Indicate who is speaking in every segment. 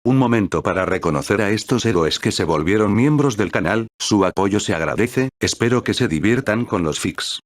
Speaker 1: Un momento para reconocer a estos héroes que se volvieron miembros del canal, su apoyo se agradece, espero que se diviertan con los fics.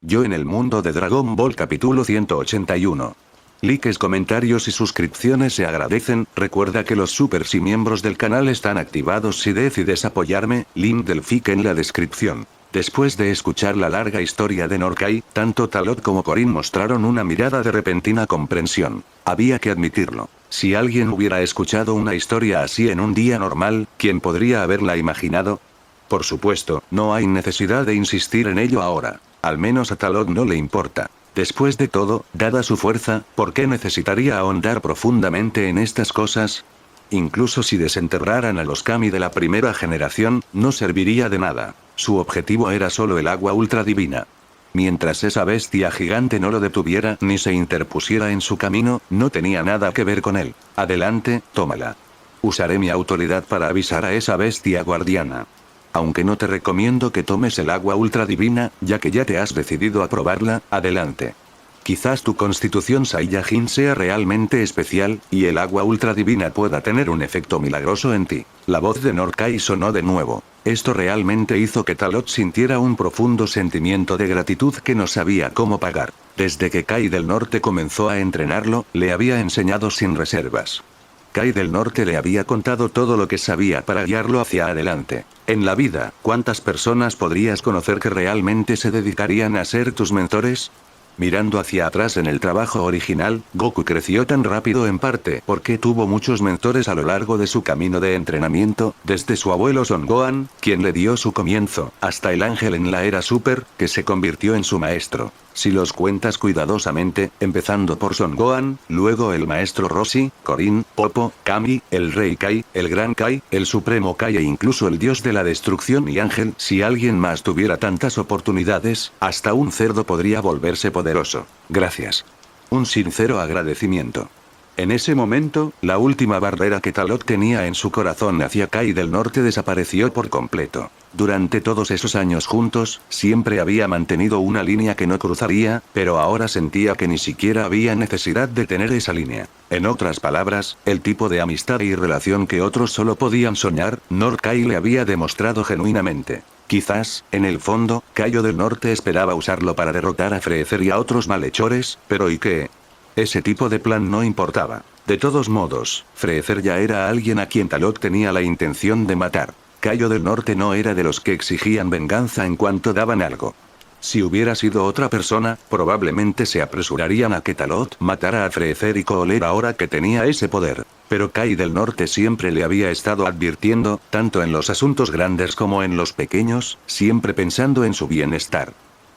Speaker 1: Yo en el mundo de Dragon Ball capítulo 181. Likes, comentarios y suscripciones se agradecen, recuerda que los supers y miembros del canal están activados si decides apoyarme, link del fic en la descripción. Después de escuchar la larga historia de Norkai, tanto Talot como Korin mostraron una mirada de repentina comprensión. Había que admitirlo. Si alguien hubiera escuchado una historia así en un día normal, ¿quién podría haberla imaginado? Por supuesto, no hay necesidad de insistir en ello ahora. Al menos a Talot no le importa. Después de todo, dada su fuerza, ¿por qué necesitaría ahondar profundamente en estas cosas? Incluso si desenterraran a los Kami de la primera generación, no serviría de nada. Su objetivo era solo el agua ultra divina. Mientras esa bestia gigante no lo detuviera ni se interpusiera en su camino, no tenía nada que ver con él. Adelante, tómala. Usaré mi autoridad para avisar a esa bestia guardiana. Aunque no te recomiendo que tomes el agua ultra divina, ya que ya te has decidido a probarla, adelante. Quizás tu constitución Saiyajin sea realmente especial, y el agua ultra divina pueda tener un efecto milagroso en ti. La voz de Norkai sonó de nuevo. Esto realmente hizo que Talot sintiera un profundo sentimiento de gratitud que no sabía cómo pagar. Desde que Kai del Norte comenzó a entrenarlo, le había enseñado sin reservas. Kai del Norte le había contado todo lo que sabía para guiarlo hacia adelante. En la vida, ¿cuántas personas podrías conocer que realmente se dedicarían a ser tus mentores? Mirando hacia atrás en el trabajo original, Goku creció tan rápido en parte porque tuvo muchos mentores a lo largo de su camino de entrenamiento, desde su abuelo Son Gohan, quien le dio su comienzo, hasta el ángel en la era Super, que se convirtió en su maestro. Si los cuentas cuidadosamente, empezando por Son Gohan, luego el maestro Roshi, Korin, Popo, Kami, el rey Kai, el gran Kai, el supremo Kai e incluso el dios de la destrucción y ángel, si alguien más tuviera tantas oportunidades, hasta un cerdo podría volverse poderoso. Gracias. Un sincero agradecimiento. En ese momento, la última barrera que Talot tenía en su corazón hacia Kai del Norte desapareció por completo. Durante todos esos años juntos, siempre había mantenido una línea que no cruzaría, pero ahora sentía que ni siquiera había necesidad de tener esa línea. En otras palabras, el tipo de amistad y relación que otros solo podían soñar, Norkai le había demostrado genuinamente. Quizás, en el fondo, Kaio del Norte esperaba usarlo para derrotar a Freezer y a otros malhechores, pero ¿y qué? Ese tipo de plan no importaba. De todos modos, Freezer ya era alguien a quien Talot tenía la intención de matar. Kaio del Norte no era de los que exigían venganza en cuanto daban algo. Si hubiera sido otra persona, probablemente se apresurarían a que Talot matara a Freezer y Cooler ahora que tenía ese poder. Pero Kai del Norte siempre le había estado advirtiendo, tanto en los asuntos grandes como en los pequeños, siempre pensando en su bienestar.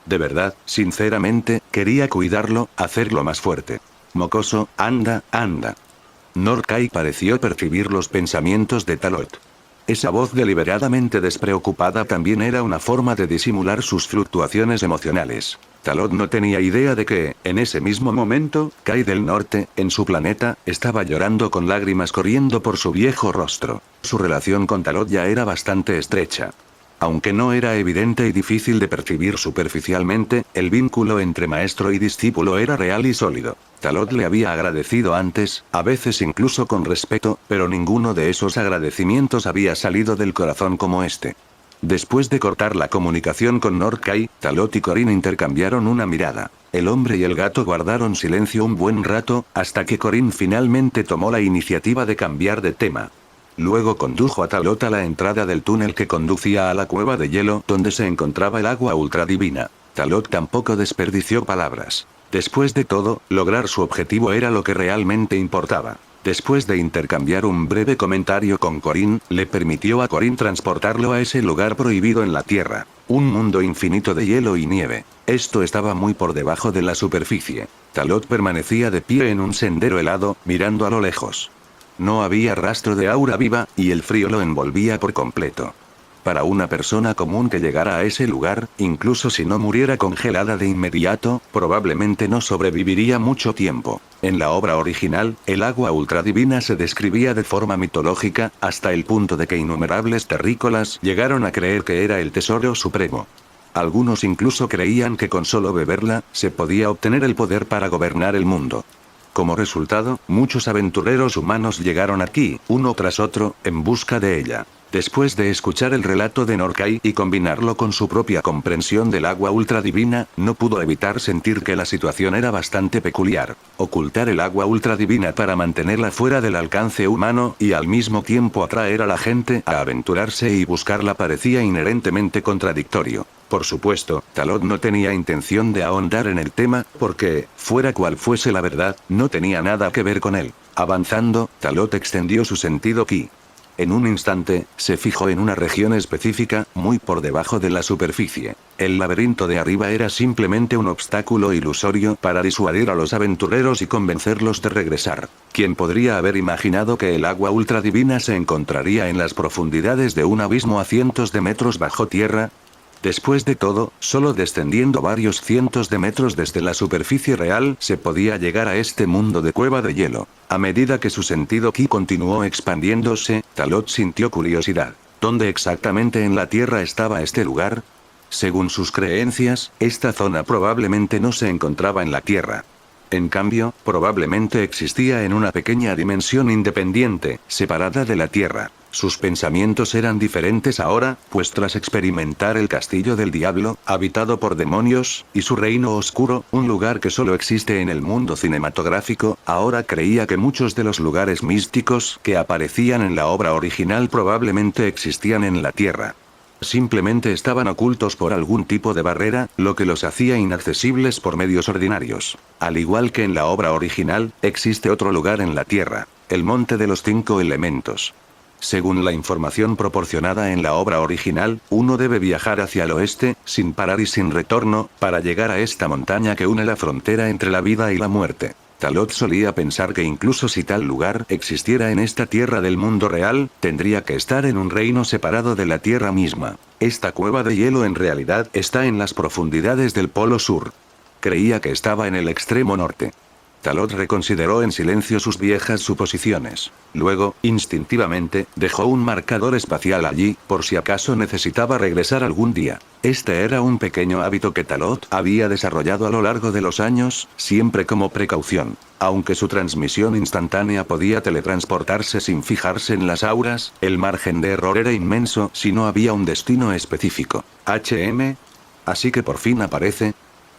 Speaker 1: De verdad, sinceramente, quería cuidarlo, hacerlo más fuerte. Mocoso, anda, anda. Norkai pareció percibir los pensamientos de Talot. Esa voz deliberadamente despreocupada también era una forma de disimular sus fluctuaciones emocionales. Talot no tenía idea de que, en ese mismo momento, Kai del Norte, en su planeta, estaba llorando con lágrimas corriendo por su viejo rostro. Su relación con Talot ya era bastante estrecha. Aunque no era evidente y difícil de percibir superficialmente, el vínculo entre maestro y discípulo era real y sólido. Talot le había agradecido antes, a veces incluso con respeto, pero ninguno de esos agradecimientos había salido del corazón como este. Después de cortar la comunicación con Norkai, Talot y Korin intercambiaron una mirada. El hombre y el gato guardaron silencio un buen rato, hasta que Korin finalmente tomó la iniciativa de cambiar de tema. Luego condujo a Talot a la entrada del túnel que conducía a la cueva de hielo donde se encontraba el agua ultra divina. Talot tampoco desperdició palabras. Después de todo, lograr su objetivo era lo que realmente importaba. Después de intercambiar un breve comentario con Korin, le permitió a Korin transportarlo a ese lugar prohibido en la Tierra. Un mundo infinito de hielo y nieve. Esto estaba muy por debajo de la superficie. Talot permanecía de pie en un sendero helado, mirando a lo lejos. No había rastro de aura viva, y el frío lo envolvía por completo. Para una persona común que llegara a ese lugar, incluso si no muriera congelada de inmediato, probablemente no sobreviviría mucho tiempo. En la obra original, el agua ultradivina se describía de forma mitológica, hasta el punto de que innumerables terrícolas llegaron a creer que era el tesoro supremo. Algunos incluso creían que con solo beberla, se podía obtener el poder para gobernar el mundo. Como resultado, muchos aventureros humanos llegaron aquí, uno tras otro, en busca de ella. Después de escuchar el relato de Norkai y combinarlo con su propia comprensión del agua ultradivina, no pudo evitar sentir que la situación era bastante peculiar. Ocultar el agua ultradivina para mantenerla fuera del alcance humano y al mismo tiempo atraer a la gente a aventurarse y buscarla parecía inherentemente contradictorio. Por supuesto, Talot no tenía intención de ahondar en el tema, porque, fuera cual fuese la verdad, no tenía nada que ver con él. Avanzando, Talot extendió su sentido ki. En un instante, se fijó en una región específica, muy por debajo de la superficie. El laberinto de arriba era simplemente un obstáculo ilusorio para disuadir a los aventureros y convencerlos de regresar. ¿Quién podría haber imaginado que el agua ultradivina se encontraría en las profundidades de un abismo a cientos de metros bajo tierra? Después de todo, solo descendiendo varios cientos de metros desde la superficie real se podía llegar a este mundo de cueva de hielo. A medida que su sentido ki continuó expandiéndose, Talot sintió curiosidad. ¿Dónde exactamente en la Tierra estaba este lugar? Según sus creencias, esta zona probablemente no se encontraba en la Tierra. En cambio, probablemente existía en una pequeña dimensión independiente, separada de la Tierra. Sus pensamientos eran diferentes ahora, pues tras experimentar el castillo del diablo, habitado por demonios, y su reino oscuro, un lugar que solo existe en el mundo cinematográfico, ahora creía que muchos de los lugares místicos que aparecían en la obra original probablemente existían en la Tierra. Simplemente estaban ocultos por algún tipo de barrera, lo que los hacía inaccesibles por medios ordinarios. Al igual que en la obra original, existe otro lugar en la Tierra, el Monte de los Cinco Elementos. Según la información proporcionada en la obra original, uno debe viajar hacia el oeste, sin parar y sin retorno, para llegar a esta montaña que une la frontera entre la vida y la muerte. Talot solía pensar que incluso si tal lugar existiera en esta tierra del mundo real, tendría que estar en un reino separado de la tierra misma. Esta cueva de hielo en realidad está en las profundidades del Polo Sur. Creía que estaba en el extremo norte. Talot reconsideró en silencio sus viejas suposiciones. Luego, instintivamente, dejó un marcador espacial allí, por si acaso necesitaba regresar algún día. Este era un pequeño hábito que Talot había desarrollado a lo largo de los años, siempre como precaución. Aunque su transmisión instantánea podía teletransportarse sin fijarse en las auras, el margen de error era inmenso si no había un destino específico. Así que por fin aparece.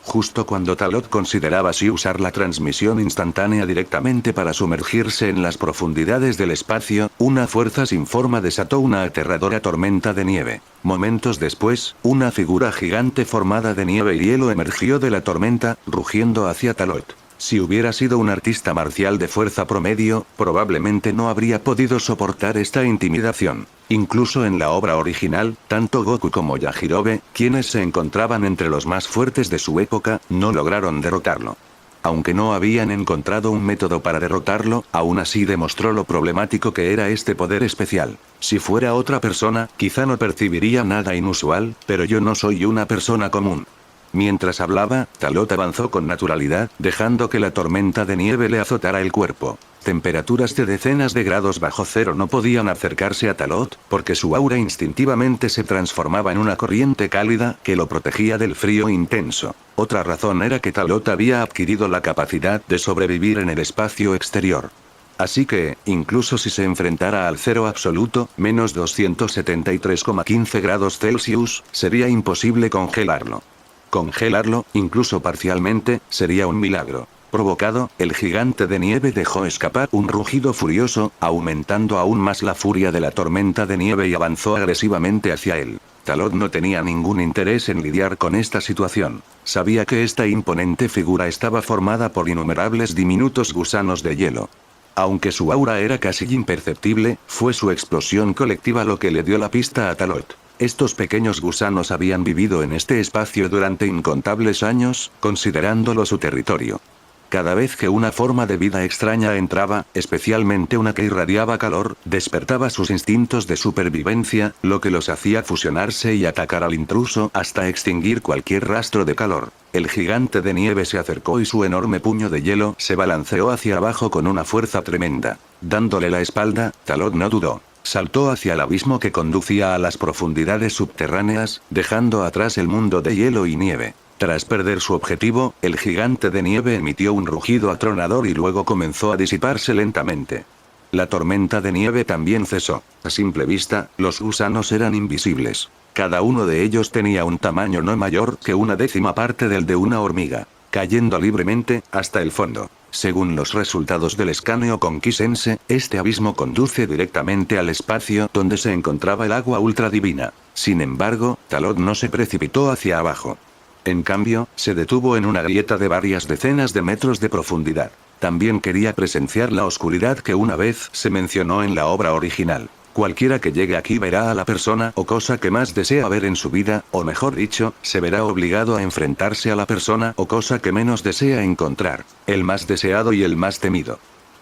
Speaker 1: Justo cuando Talot consideraba si usar la transmisión instantánea directamente para sumergirse en las profundidades del espacio, una fuerza sin forma desató una aterradora tormenta de nieve. Momentos después, una figura gigante formada de nieve y hielo emergió de la tormenta, rugiendo hacia Talot. Si hubiera sido un artista marcial de fuerza promedio, probablemente no habría podido soportar esta intimidación. Incluso en la obra original, tanto Goku como Yajirobe, quienes se encontraban entre los más fuertes de su época, no lograron derrotarlo. Aunque no habían encontrado un método para derrotarlo, aún así demostró lo problemático que era este poder especial. Si fuera otra persona, quizá no percibiría nada inusual, pero yo no soy una persona común. Mientras hablaba, Talot avanzó con naturalidad, dejando que la tormenta de nieve le azotara el cuerpo. Temperaturas de decenas de grados bajo cero no podían acercarse a Talot, porque su aura instintivamente se transformaba en una corriente cálida que lo protegía del frío intenso. Otra razón era que Talot había adquirido la capacidad de sobrevivir en el espacio exterior. Así que, incluso si se enfrentara al cero absoluto, menos 273,15 grados Celsius, sería imposible congelarlo. Congelarlo, incluso parcialmente, sería un milagro. Provocado, el gigante de nieve dejó escapar un rugido furioso, aumentando aún más la furia de la tormenta de nieve y avanzó agresivamente hacia él. Talot no tenía ningún interés en lidiar con esta situación. Sabía que esta imponente figura estaba formada por innumerables diminutos gusanos de hielo. Aunque su aura era casi imperceptible, fue su explosión colectiva lo que le dio la pista a Talot. Estos pequeños gusanos habían vivido en este espacio durante incontables años, considerándolo su territorio. Cada vez que una forma de vida extraña entraba, especialmente una que irradiaba calor, despertaba sus instintos de supervivencia, lo que los hacía fusionarse y atacar al intruso hasta extinguir cualquier rastro de calor. El gigante de nieve se acercó y su enorme puño de hielo se balanceó hacia abajo con una fuerza tremenda. Dándole la espalda, Talot no dudó. Saltó hacia el abismo que conducía a las profundidades subterráneas, dejando atrás el mundo de hielo y nieve. Tras perder su objetivo, el gigante de nieve emitió un rugido atronador y luego comenzó a disiparse lentamente. La tormenta de nieve también cesó. A simple vista, los gusanos eran invisibles. Cada uno de ellos tenía un tamaño no mayor que una décima parte del de una hormiga, cayendo libremente hasta el fondo. Según los resultados del escaneo con Kisense, este abismo conduce directamente al espacio donde se encontraba el agua ultradivina. Sin embargo, Talot no se precipitó hacia abajo. En cambio, se detuvo en una grieta de varias decenas de metros de profundidad. También quería presenciar la oscuridad que una vez se mencionó en la obra original. Cualquiera que llegue aquí verá a la persona o cosa que más desea ver en su vida, o mejor dicho, se verá obligado a enfrentarse a la persona o cosa que menos desea encontrar, el más deseado y el más temido.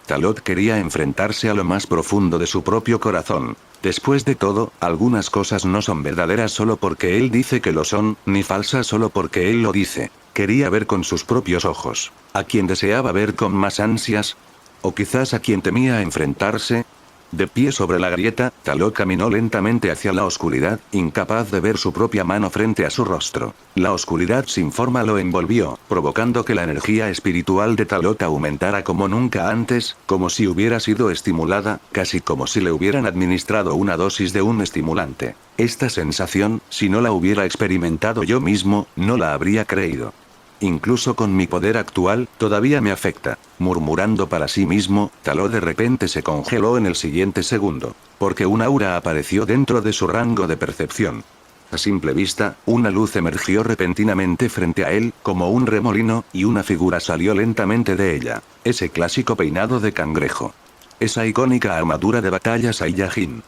Speaker 1: Talot quería enfrentarse a lo más profundo de su propio corazón. Después de todo, algunas cosas no son verdaderas solo porque él dice que lo son, ni falsas solo porque él lo dice. Quería ver con sus propios ojos. ¿A quien deseaba ver con más ansias? ¿O quizás a quien temía enfrentarse? De pie sobre la grieta, Talot caminó lentamente hacia la oscuridad, incapaz de ver su propia mano frente a su rostro. La oscuridad sin forma lo envolvió, provocando que la energía espiritual de Talot aumentara como nunca antes, como si hubiera sido estimulada, casi como si le hubieran administrado una dosis de un estimulante. Esta sensación, si no la hubiera experimentado yo mismo, no la habría creído. Incluso con mi poder actual, todavía me afecta. Murmurando para sí mismo, Talot de repente se congeló en el siguiente segundo, porque un aura apareció dentro de su rango de percepción. A simple vista, una luz emergió repentinamente frente a él, como un remolino, y una figura salió lentamente de ella. Ese clásico peinado de cangrejo. Esa icónica armadura de batalla Saiyajin.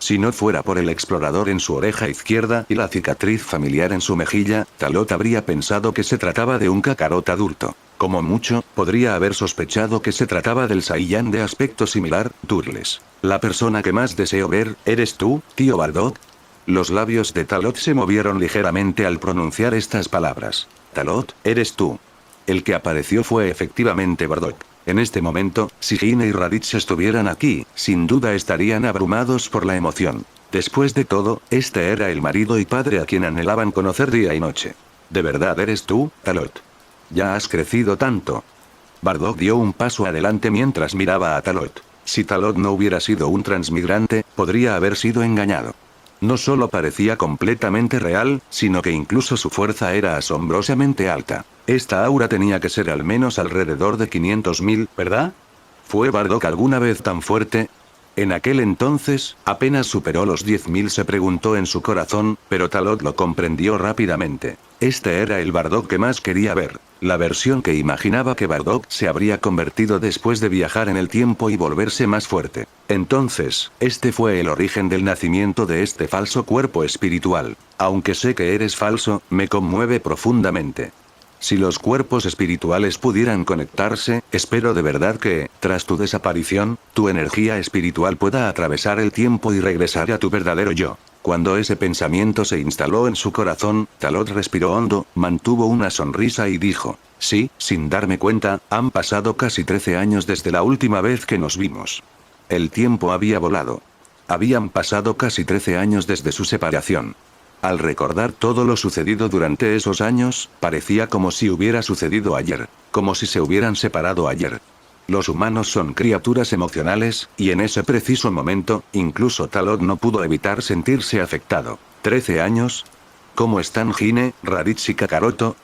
Speaker 1: Si no fuera por el explorador en su oreja izquierda y la cicatriz familiar en su mejilla, Talot habría pensado que se trataba de un Kakarot adulto. Como mucho, podría haber sospechado que se trataba del Saiyan de aspecto similar, Turles. La persona que más deseo ver, ¿eres tú, tío Bardock? Los labios de Talot se movieron ligeramente al pronunciar estas palabras. Talot, ¿eres tú? El que apareció fue efectivamente Bardock. En este momento, si Hine y Raditz estuvieran aquí, sin duda estarían abrumados por la emoción. Después de todo, este era el marido y padre a quien anhelaban conocer día y noche. ¿De verdad eres tú, Talot? Ya has crecido tanto. Bardock dio un paso adelante mientras miraba a Talot. Si Talot no hubiera sido un transmigrante, podría haber sido engañado. No solo parecía completamente real, sino que incluso su fuerza era asombrosamente alta. Esta aura tenía que ser al menos alrededor de 500.000, ¿verdad? ¿Fue Bardock alguna vez tan fuerte? En aquel entonces, apenas superó los 10.000, se preguntó en su corazón, pero Talot lo comprendió rápidamente. Este era el Bardock que más quería ver. La versión que imaginaba que Bardock se habría convertido después de viajar en el tiempo y volverse más fuerte. Entonces, este fue el origen del nacimiento de este falso cuerpo espiritual. Aunque sé que eres falso, me conmueve profundamente. Si los cuerpos espirituales pudieran conectarse, espero de verdad que, tras tu desaparición, tu energía espiritual pueda atravesar el tiempo y regresar a tu verdadero yo. Cuando ese pensamiento se instaló en su corazón, Talot respiró hondo, mantuvo una sonrisa y dijo, sí, sin darme cuenta, han pasado casi 13 años desde la última vez que nos vimos. El tiempo había volado. Habían pasado casi 13 años desde su separación. Al recordar todo lo sucedido durante esos años, parecía como si hubiera sucedido ayer, como si se hubieran separado ayer. Los humanos son criaturas emocionales, y en ese preciso momento, incluso Talot no pudo evitar sentirse afectado. ¿13 años? ¿Cómo están Hine, Raditz y Kakaroto?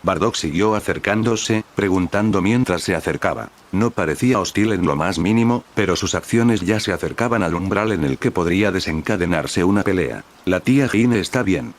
Speaker 1: Bardock siguió acercándose, preguntando mientras se acercaba. No parecía hostil en lo más mínimo, pero sus acciones ya se acercaban al umbral en el que podría desencadenarse una pelea. La tía Hine está bien.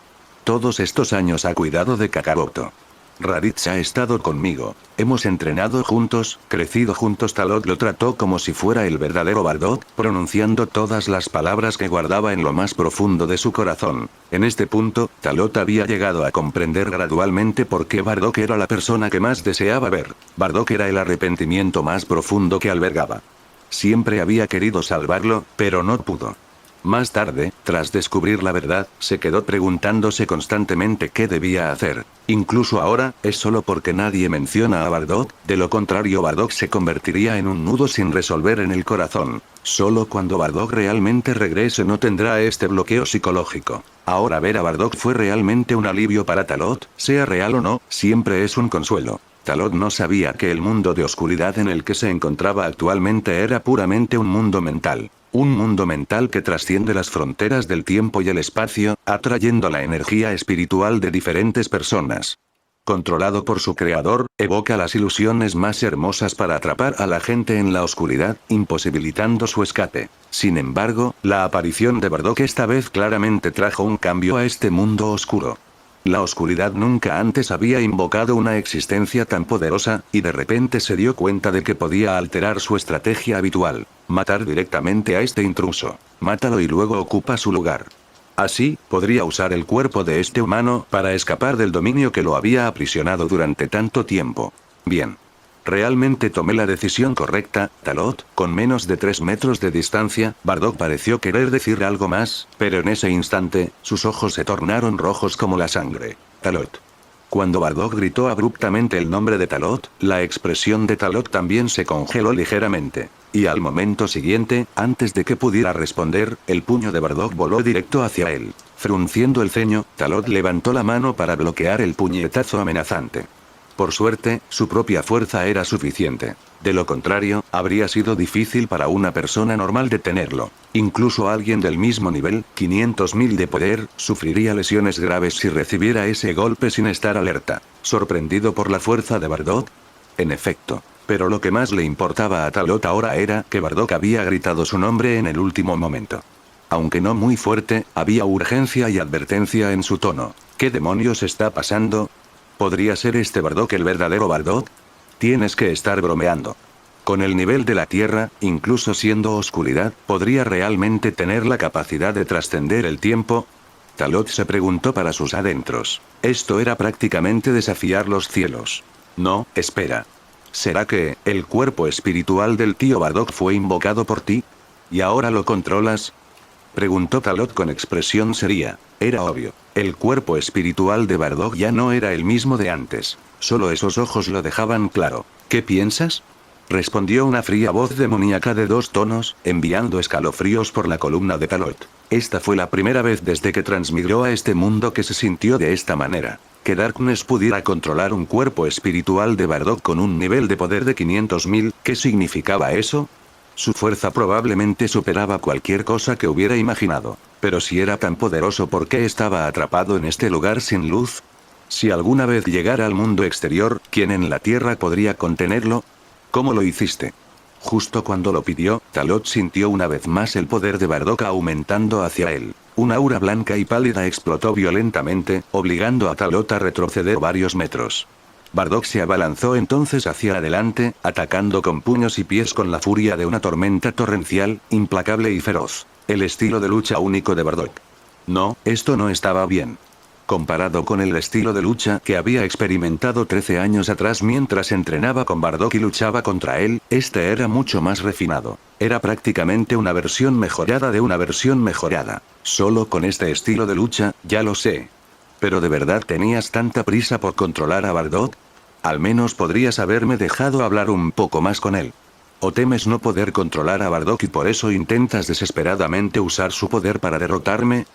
Speaker 1: Todos estos años ha cuidado de Kakaroto. Raditz ha estado conmigo. Hemos entrenado juntos, crecido juntos. Talot lo trató como si fuera el verdadero Bardock, pronunciando todas las palabras que guardaba en lo más profundo de su corazón. En este punto, Talot había llegado a comprender gradualmente por qué Bardock era la persona que más deseaba ver. Bardock era el arrepentimiento más profundo que albergaba. Siempre había querido salvarlo, pero no pudo. Más tarde, tras descubrir la verdad, se quedó preguntándose constantemente qué debía hacer. Incluso ahora, es solo porque nadie menciona a Bardock, de lo contrario Bardock se convertiría en un nudo sin resolver en el corazón. Solo cuando Bardock realmente regrese no tendrá este bloqueo psicológico. Ahora ver a Bardock fue realmente un alivio para Talot, sea real o no, siempre es un consuelo. Talot no sabía que el mundo de oscuridad en el que se encontraba actualmente era puramente un mundo mental. Un mundo mental que trasciende las fronteras del tiempo y el espacio, atrayendo la energía espiritual de diferentes personas. Controlado por su creador, evoca las ilusiones más hermosas para atrapar a la gente en la oscuridad, imposibilitando su escape. Sin embargo, la aparición de Bardock esta vez claramente trajo un cambio a este mundo oscuro. La oscuridad nunca antes había invocado una existencia tan poderosa, y de repente se dio cuenta de que podía alterar su estrategia habitual. Matar directamente a este intruso. Mátalo y luego ocupa su lugar. Así, podría usar el cuerpo de este humano para escapar del dominio que lo había aprisionado durante tanto tiempo. Bien. Realmente tomé la decisión correcta, Talot. Con menos de 3 metros de distancia, Bardock pareció querer decir algo más, pero en ese instante, sus ojos se tornaron rojos como la sangre. Talot. Cuando Bardock gritó abruptamente el nombre de Talot, la expresión de Talot también se congeló ligeramente. Y al momento siguiente, antes de que pudiera responder, el puño de Bardock voló directo hacia él. Frunciendo el ceño, Talot levantó la mano para bloquear el puñetazo amenazante. Por suerte, su propia fuerza era suficiente. De lo contrario, habría sido difícil para una persona normal detenerlo. Incluso alguien del mismo nivel, 500.000 de poder, sufriría lesiones graves si recibiera ese golpe sin estar alerta. ¿Sorprendido por la fuerza de Bardock? En efecto. Pero lo que más le importaba a Talot ahora era que Bardock había gritado su nombre en el último momento. Aunque no muy fuerte, había urgencia y advertencia en su tono. ¿Qué demonios está pasando? ¿Podría ser este Bardock el verdadero Bardock? Tienes que estar bromeando. Con el nivel de la Tierra, incluso siendo oscuridad, ¿podría realmente tener la capacidad de trascender el tiempo? Talot se preguntó para sus adentros. Esto era prácticamente desafiar los cielos. No, espera. ¿Será que el cuerpo espiritual del tío Bardock fue invocado por ti? ¿Y ahora lo controlas? Preguntó Talot con expresión seria. Era obvio. El cuerpo espiritual de Bardock ya no era el mismo de antes. Solo esos ojos lo dejaban claro. ¿Qué piensas? Respondió una fría voz demoníaca de 2 tonos, enviando escalofríos por la columna de Talot. Esta fue la primera vez desde que transmigró a este mundo que se sintió de esta manera. Que Darkness pudiera controlar un cuerpo espiritual de Bardock con un nivel de poder de 500.000, ¿qué significaba eso? Su fuerza probablemente superaba cualquier cosa que hubiera imaginado. Pero si era tan poderoso, ¿por qué estaba atrapado en este lugar sin luz? Si alguna vez llegara al mundo exterior, ¿quién en la Tierra podría contenerlo? ¿Cómo lo hiciste? Justo cuando lo pidió, Talot sintió una vez más el poder de Bardock aumentando hacia él. Una aura blanca y pálida explotó violentamente, obligando a Talot a retroceder varios metros. Bardock se abalanzó entonces hacia adelante, atacando con puños y pies con la furia de una tormenta torrencial, implacable y feroz. El estilo de lucha único de Bardock. No, esto no estaba bien. Comparado con el estilo de lucha que había experimentado 13 años atrás mientras entrenaba con Bardock y luchaba contra él, este era mucho más refinado. Era prácticamente una versión mejorada de una versión mejorada. Solo con este estilo de lucha, ya lo sé. ¿Pero de verdad tenías tanta prisa por controlar a Bardock? Al menos podrías haberme dejado hablar un poco más con él. ¿O temes no poder controlar a Bardock y por eso intentas desesperadamente usar su poder para derrotarme?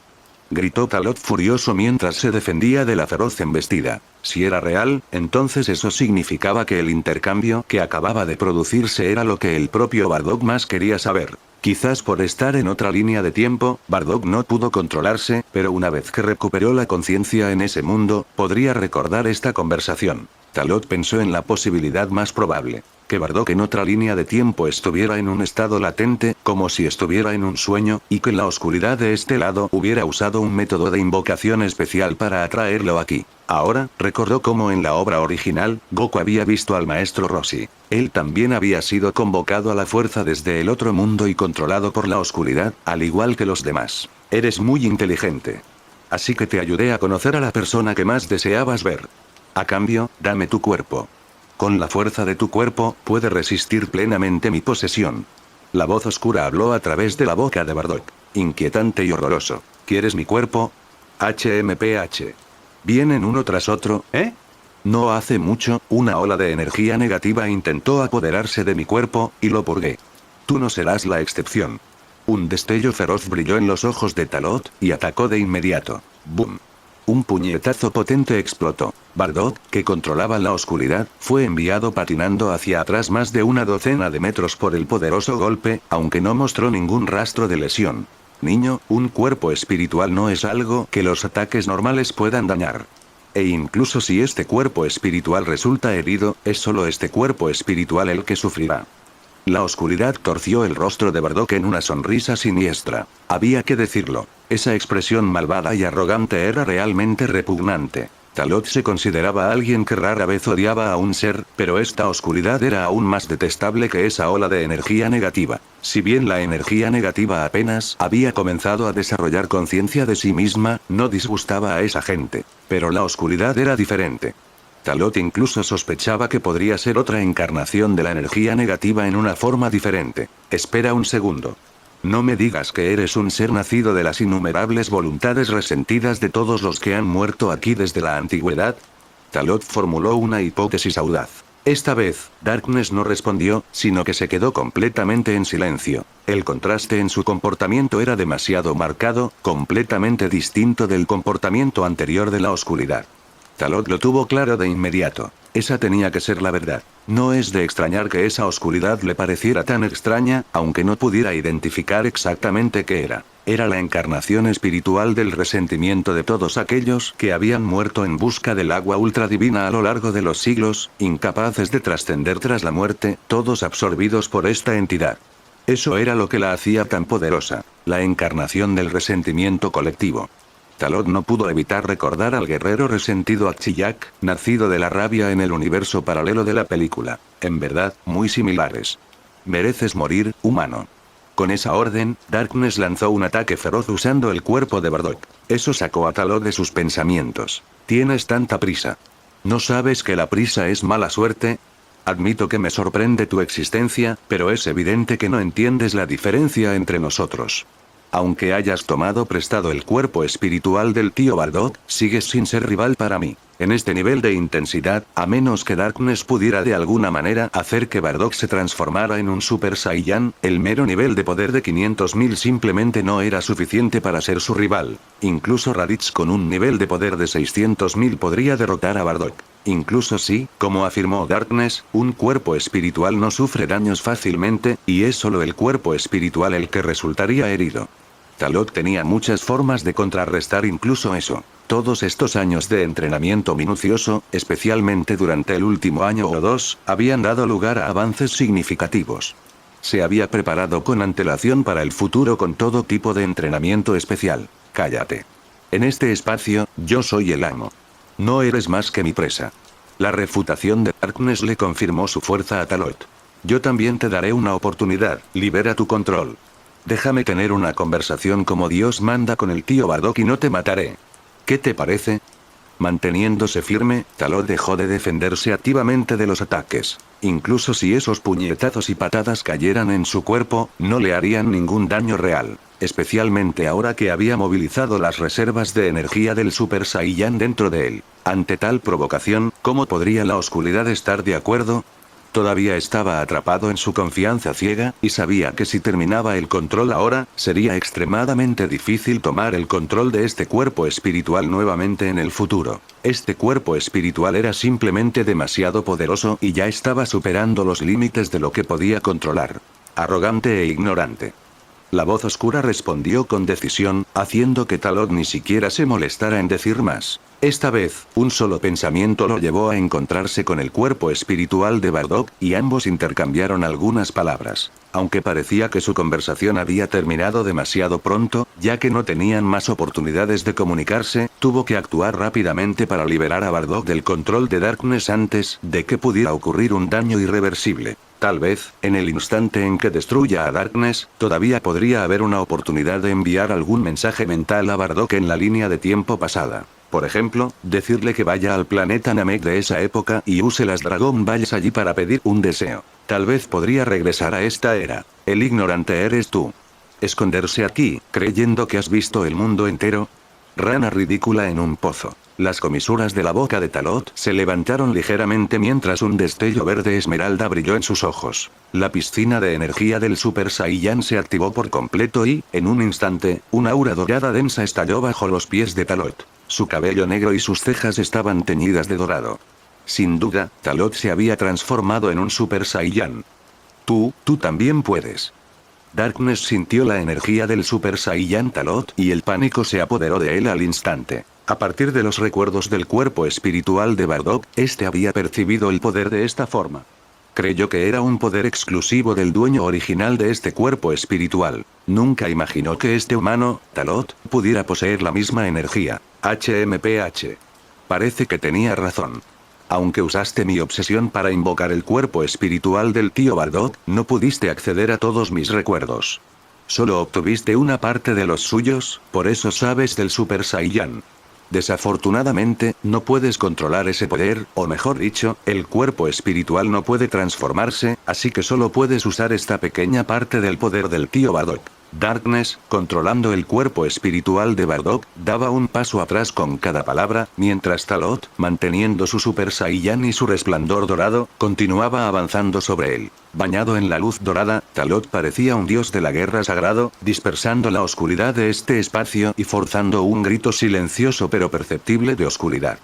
Speaker 1: Gritó Talot furioso mientras se defendía de la feroz embestida. Si era real, entonces eso significaba que el intercambio que acababa de producirse era lo que el propio Bardock más quería saber. Quizás por estar en otra línea de tiempo, Bardock no pudo controlarse, pero una vez que recuperó la conciencia en ese mundo, podría recordar esta conversación. Talot pensó en la posibilidad más probable. Que Bardock en otra línea de tiempo estuviera en un estado latente, como si estuviera en un sueño, y que en la oscuridad de este lado hubiera usado un método de invocación especial para atraerlo aquí. Ahora, recordó cómo en la obra original, Goku había visto al maestro Roshi. Él también había sido convocado a la fuerza desde el otro mundo y controlado por la oscuridad, al igual que los demás. Eres muy inteligente. Así que te ayudé a conocer a la persona que más deseabas ver. A cambio, dame tu cuerpo. Con la fuerza de tu cuerpo, puede resistir plenamente mi posesión. La voz oscura habló a través de la boca de Bardock. inquietante y horroroso. ¿Quieres mi cuerpo? HMPH. Vienen uno tras otro, ¿eh? No hace mucho, una ola de energía negativa intentó apoderarse de mi cuerpo, y lo purgué. Tú no serás la excepción. Un destello feroz brilló en los ojos de Talot, y atacó de inmediato. ¡Bum! Un puñetazo potente explotó. Bardock, que controlaba la oscuridad, fue enviado patinando hacia atrás más de una docena de metros por el poderoso golpe, aunque no mostró ningún rastro de lesión. Niño, un cuerpo espiritual no es algo que los ataques normales puedan dañar. E incluso si este cuerpo espiritual resulta herido, es solo este cuerpo espiritual el que sufrirá. La oscuridad torció el rostro de Bardock en una sonrisa siniestra. Había que decirlo. Esa expresión malvada y arrogante era realmente repugnante. Talot se consideraba alguien que rara vez odiaba a un ser, pero esta oscuridad era aún más detestable que esa ola de energía negativa. Si bien la energía negativa apenas había comenzado a desarrollar conciencia de sí misma, no disgustaba a esa gente. Pero la oscuridad era diferente. Talot incluso sospechaba que podría ser otra encarnación de la energía negativa en una forma diferente. Espera un segundo. No me digas que eres un ser nacido de las innumerables voluntades resentidas de todos los que han muerto aquí desde la antigüedad. Talot formuló una hipótesis audaz. Esta vez, Darkness no respondió, sino que se quedó completamente en silencio. El contraste en su comportamiento era demasiado marcado, completamente distinto del comportamiento anterior de la oscuridad. Talot lo tuvo claro de inmediato. Esa tenía que ser la verdad. No es de extrañar que esa oscuridad le pareciera tan extraña, aunque no pudiera identificar exactamente qué era. Era la encarnación espiritual del resentimiento de todos aquellos que habían muerto en busca del agua ultradivina a lo largo de los siglos, incapaces de trascender tras la muerte, todos absorbidos por esta entidad. Eso era lo que la hacía tan poderosa, la encarnación del resentimiento colectivo. Talot no pudo evitar recordar al guerrero resentido Akchilak, nacido de la rabia en el universo paralelo de la película. En verdad, muy similares. Mereces morir, humano. Con esa orden, Darkness lanzó un ataque feroz usando el cuerpo de Bardock. Eso sacó a Talot de sus pensamientos. ¿Tienes tanta prisa? ¿No sabes que la prisa es mala suerte? Admito que me sorprende tu existencia, pero es evidente que no entiendes la diferencia entre nosotros. Aunque hayas tomado prestado el cuerpo espiritual del tío Bardock, sigues sin ser rival para mí. En este nivel de intensidad, a menos que Darkness pudiera de alguna manera hacer que Bardock se transformara en un Super Saiyan, el mero nivel de poder de 500.000 simplemente no era suficiente para ser su rival. Incluso Raditz con un nivel de poder de 600.000 podría derrotar a Bardock. Incluso si, como afirmó Darkness, un cuerpo espiritual no sufre daños fácilmente, y es solo el cuerpo espiritual el que resultaría herido. Talot tenía muchas formas de contrarrestar incluso eso. Todos estos años de entrenamiento minucioso, especialmente durante el último año o dos, habían dado lugar a avances significativos. Se había preparado con antelación para el futuro con todo tipo de entrenamiento especial. Cállate. En este espacio, yo soy el amo. No eres más que mi presa. La refutación de Darkness le confirmó su fuerza a Talot. Yo también te daré una oportunidad, libera tu control. Déjame tener una conversación como Dios manda con el tío Bardock y no te mataré. ¿Qué te parece? Manteniéndose firme, Talot dejó de defenderse activamente de los ataques. Incluso si esos puñetazos y patadas cayeran en su cuerpo, no le harían ningún daño real. Especialmente ahora que había movilizado las reservas de energía del Super Saiyan dentro de él. Ante tal provocación, ¿cómo podría la oscuridad estar de acuerdo? Todavía estaba atrapado en su confianza ciega, y sabía que si terminaba el control ahora, sería extremadamente difícil tomar el control de este cuerpo espiritual nuevamente en el futuro. Este cuerpo espiritual era simplemente demasiado poderoso y ya estaba superando los límites de lo que podía controlar. Arrogante e ignorante. La voz oscura respondió con decisión, haciendo que Talot ni siquiera se molestara en decir más. Esta vez, un solo pensamiento lo llevó a encontrarse con el cuerpo espiritual de Bardock, y ambos intercambiaron algunas palabras. Aunque parecía que su conversación había terminado demasiado pronto, ya que no tenían más oportunidades de comunicarse, tuvo que actuar rápidamente para liberar a Bardock del control de Darkness antes de que pudiera ocurrir un daño irreversible. Tal vez, en el instante en que destruya a Darkness, todavía podría haber una oportunidad de enviar algún mensaje mental a Bardock en la línea de tiempo pasada. Por ejemplo, decirle que vaya al planeta Namek de esa época y use las Dragon Balls allí para pedir un deseo. Tal vez podría regresar a esta era. El ignorante eres tú. Esconderse aquí, creyendo que has visto el mundo entero. Rana ridícula en un pozo. Las comisuras de la boca de Talot se levantaron ligeramente mientras un destello verde esmeralda brilló en sus ojos. La piscina de energía del Super Saiyan se activó por completo y, en un instante, una aura dorada densa estalló bajo los pies de Talot. Su cabello negro y sus cejas estaban teñidas de dorado. Sin duda, Talot se había transformado en un Super Saiyan. Tú también puedes. Darkness sintió la energía del Super Saiyan Talot y el pánico se apoderó de él al instante. A partir de los recuerdos del cuerpo espiritual de Bardock, este había percibido el poder de esta forma. Creyó que era un poder exclusivo del dueño original de este cuerpo espiritual. Nunca imaginó que este humano, Talot, pudiera poseer la misma energía. HMPH. Parece que tenía razón. Aunque usaste mi obsesión para invocar el cuerpo espiritual del tío Bardock, no pudiste acceder a todos mis recuerdos. Solo obtuviste una parte de los suyos, por eso sabes del Super Saiyan. Desafortunadamente, no puedes controlar ese poder, o mejor dicho, el cuerpo espiritual no puede transformarse, así que solo puedes usar esta pequeña parte del poder del tío Bardock. Darkness, controlando el cuerpo espiritual de Bardock, daba un paso atrás con cada palabra, mientras Talot, manteniendo su Super Saiyan y su resplandor dorado, continuaba avanzando sobre él. Bañado en la luz dorada, Talot parecía un dios de la guerra sagrado, dispersando la oscuridad de este espacio y forzando un grito silencioso pero perceptible de oscuridad.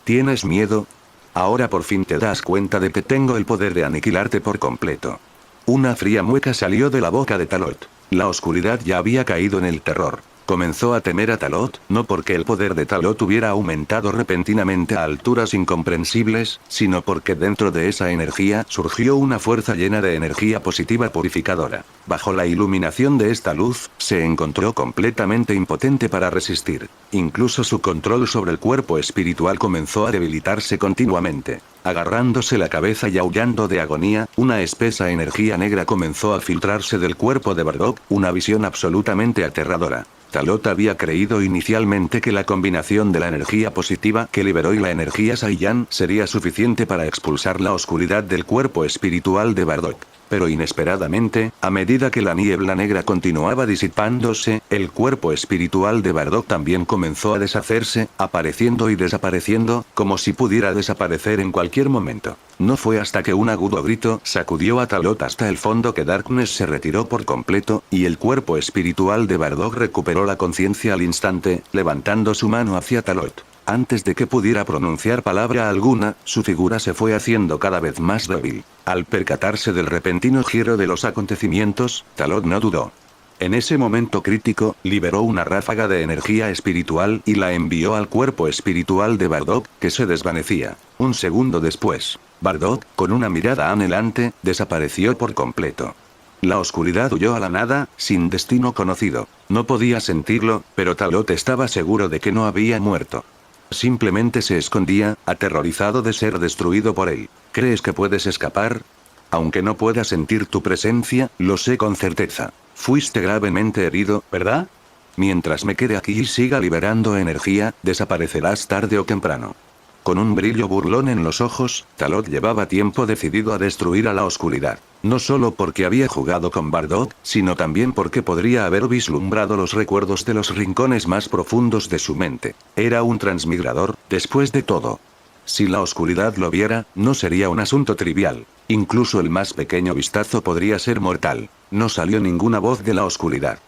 Speaker 1: ¿Tienes miedo? Ahora por fin te das cuenta de que tengo el poder de aniquilarte por completo. Una fría mueca salió de la boca de Talot. La oscuridad ya había caído en el terror. Comenzó a temer a Talot, no porque el poder de Talot hubiera aumentado repentinamente a alturas incomprensibles, sino porque dentro de esa energía surgió una fuerza llena de energía positiva purificadora. Bajo la iluminación de esta luz, se encontró completamente impotente para resistir. Incluso su control sobre el cuerpo espiritual comenzó a debilitarse continuamente. Agarrándose la cabeza y aullando de agonía, una espesa energía negra comenzó a filtrarse del cuerpo de Bardock, una visión absolutamente aterradora. Talot había creído inicialmente que la combinación de la energía positiva que liberó y la energía Saiyan sería suficiente para expulsar la oscuridad del cuerpo espiritual de Bardock. Pero inesperadamente, a medida que la niebla negra continuaba disipándose, el cuerpo espiritual de Bardock también comenzó a deshacerse, apareciendo y desapareciendo, como si pudiera desaparecer en cualquier momento. No fue hasta que un agudo grito sacudió a Talot hasta el fondo que Darkness se retiró por completo, y el cuerpo espiritual de Bardock recuperó la conciencia al instante, levantando su mano hacia Talot. Antes de que pudiera pronunciar palabra alguna, su figura se fue haciendo cada vez más débil. Al percatarse del repentino giro de los acontecimientos, Talot no dudó. En ese momento crítico, liberó una ráfaga de energía espiritual y la envió al cuerpo espiritual de Bardock, que se desvanecía. Un segundo después, Bardock, con una mirada anhelante, desapareció por completo. La oscuridad huyó a la nada, sin destino conocido. No podía sentirlo, pero Talot estaba seguro de que no había muerto. Simplemente se escondía, aterrorizado de ser destruido por él. ¿Crees que puedes escapar? Aunque no pueda sentir tu presencia, lo sé con certeza. Fuiste gravemente herido, ¿verdad? Mientras me quede aquí y siga liberando energía, desaparecerás tarde o temprano. Con un brillo burlón en los ojos, Talot llevaba tiempo decidido a destruir a la oscuridad. No solo porque había jugado con Bardock, sino también porque podría haber vislumbrado los recuerdos de los rincones más profundos de su mente. Era un transmigrador, después de todo. Si la oscuridad lo viera, no sería un asunto trivial. Incluso el más pequeño vistazo podría ser mortal. No salió ninguna voz de la oscuridad.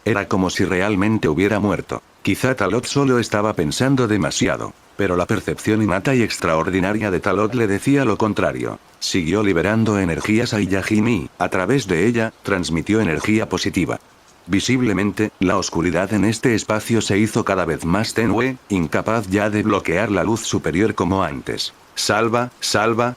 Speaker 1: Era como si realmente hubiera muerto. Quizá Talot solo estaba pensando demasiado. Pero la percepción innata y extraordinaria de Talot le decía lo contrario. Siguió liberando energía Saiyajin y, a través de ella, transmitió energía positiva. Visiblemente, la oscuridad en este espacio se hizo cada vez más tenue, incapaz ya de bloquear la luz superior como antes. Sálvame,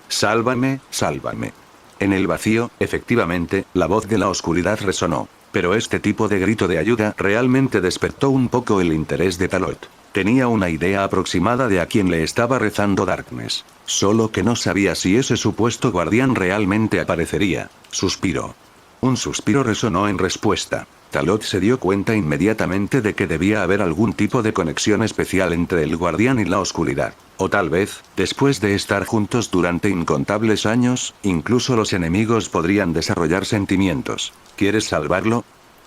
Speaker 1: sálvame. En el vacío, efectivamente, la voz de la oscuridad resonó. Pero este tipo de grito de ayuda realmente despertó un poco el interés de Talot. Tenía una idea aproximada de a quién le estaba rezando Darkness. Solo que no sabía si ese supuesto guardián realmente aparecería. Suspiró. Un suspiro resonó en respuesta. Talot se dio cuenta inmediatamente de que debía haber algún tipo de conexión especial entre el guardián y la oscuridad. O tal vez, después de estar juntos durante incontables años, incluso los enemigos podrían desarrollar sentimientos. ¿Quieres salvarlo?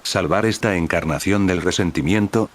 Speaker 1: ¿Salvar esta encarnación del resentimiento?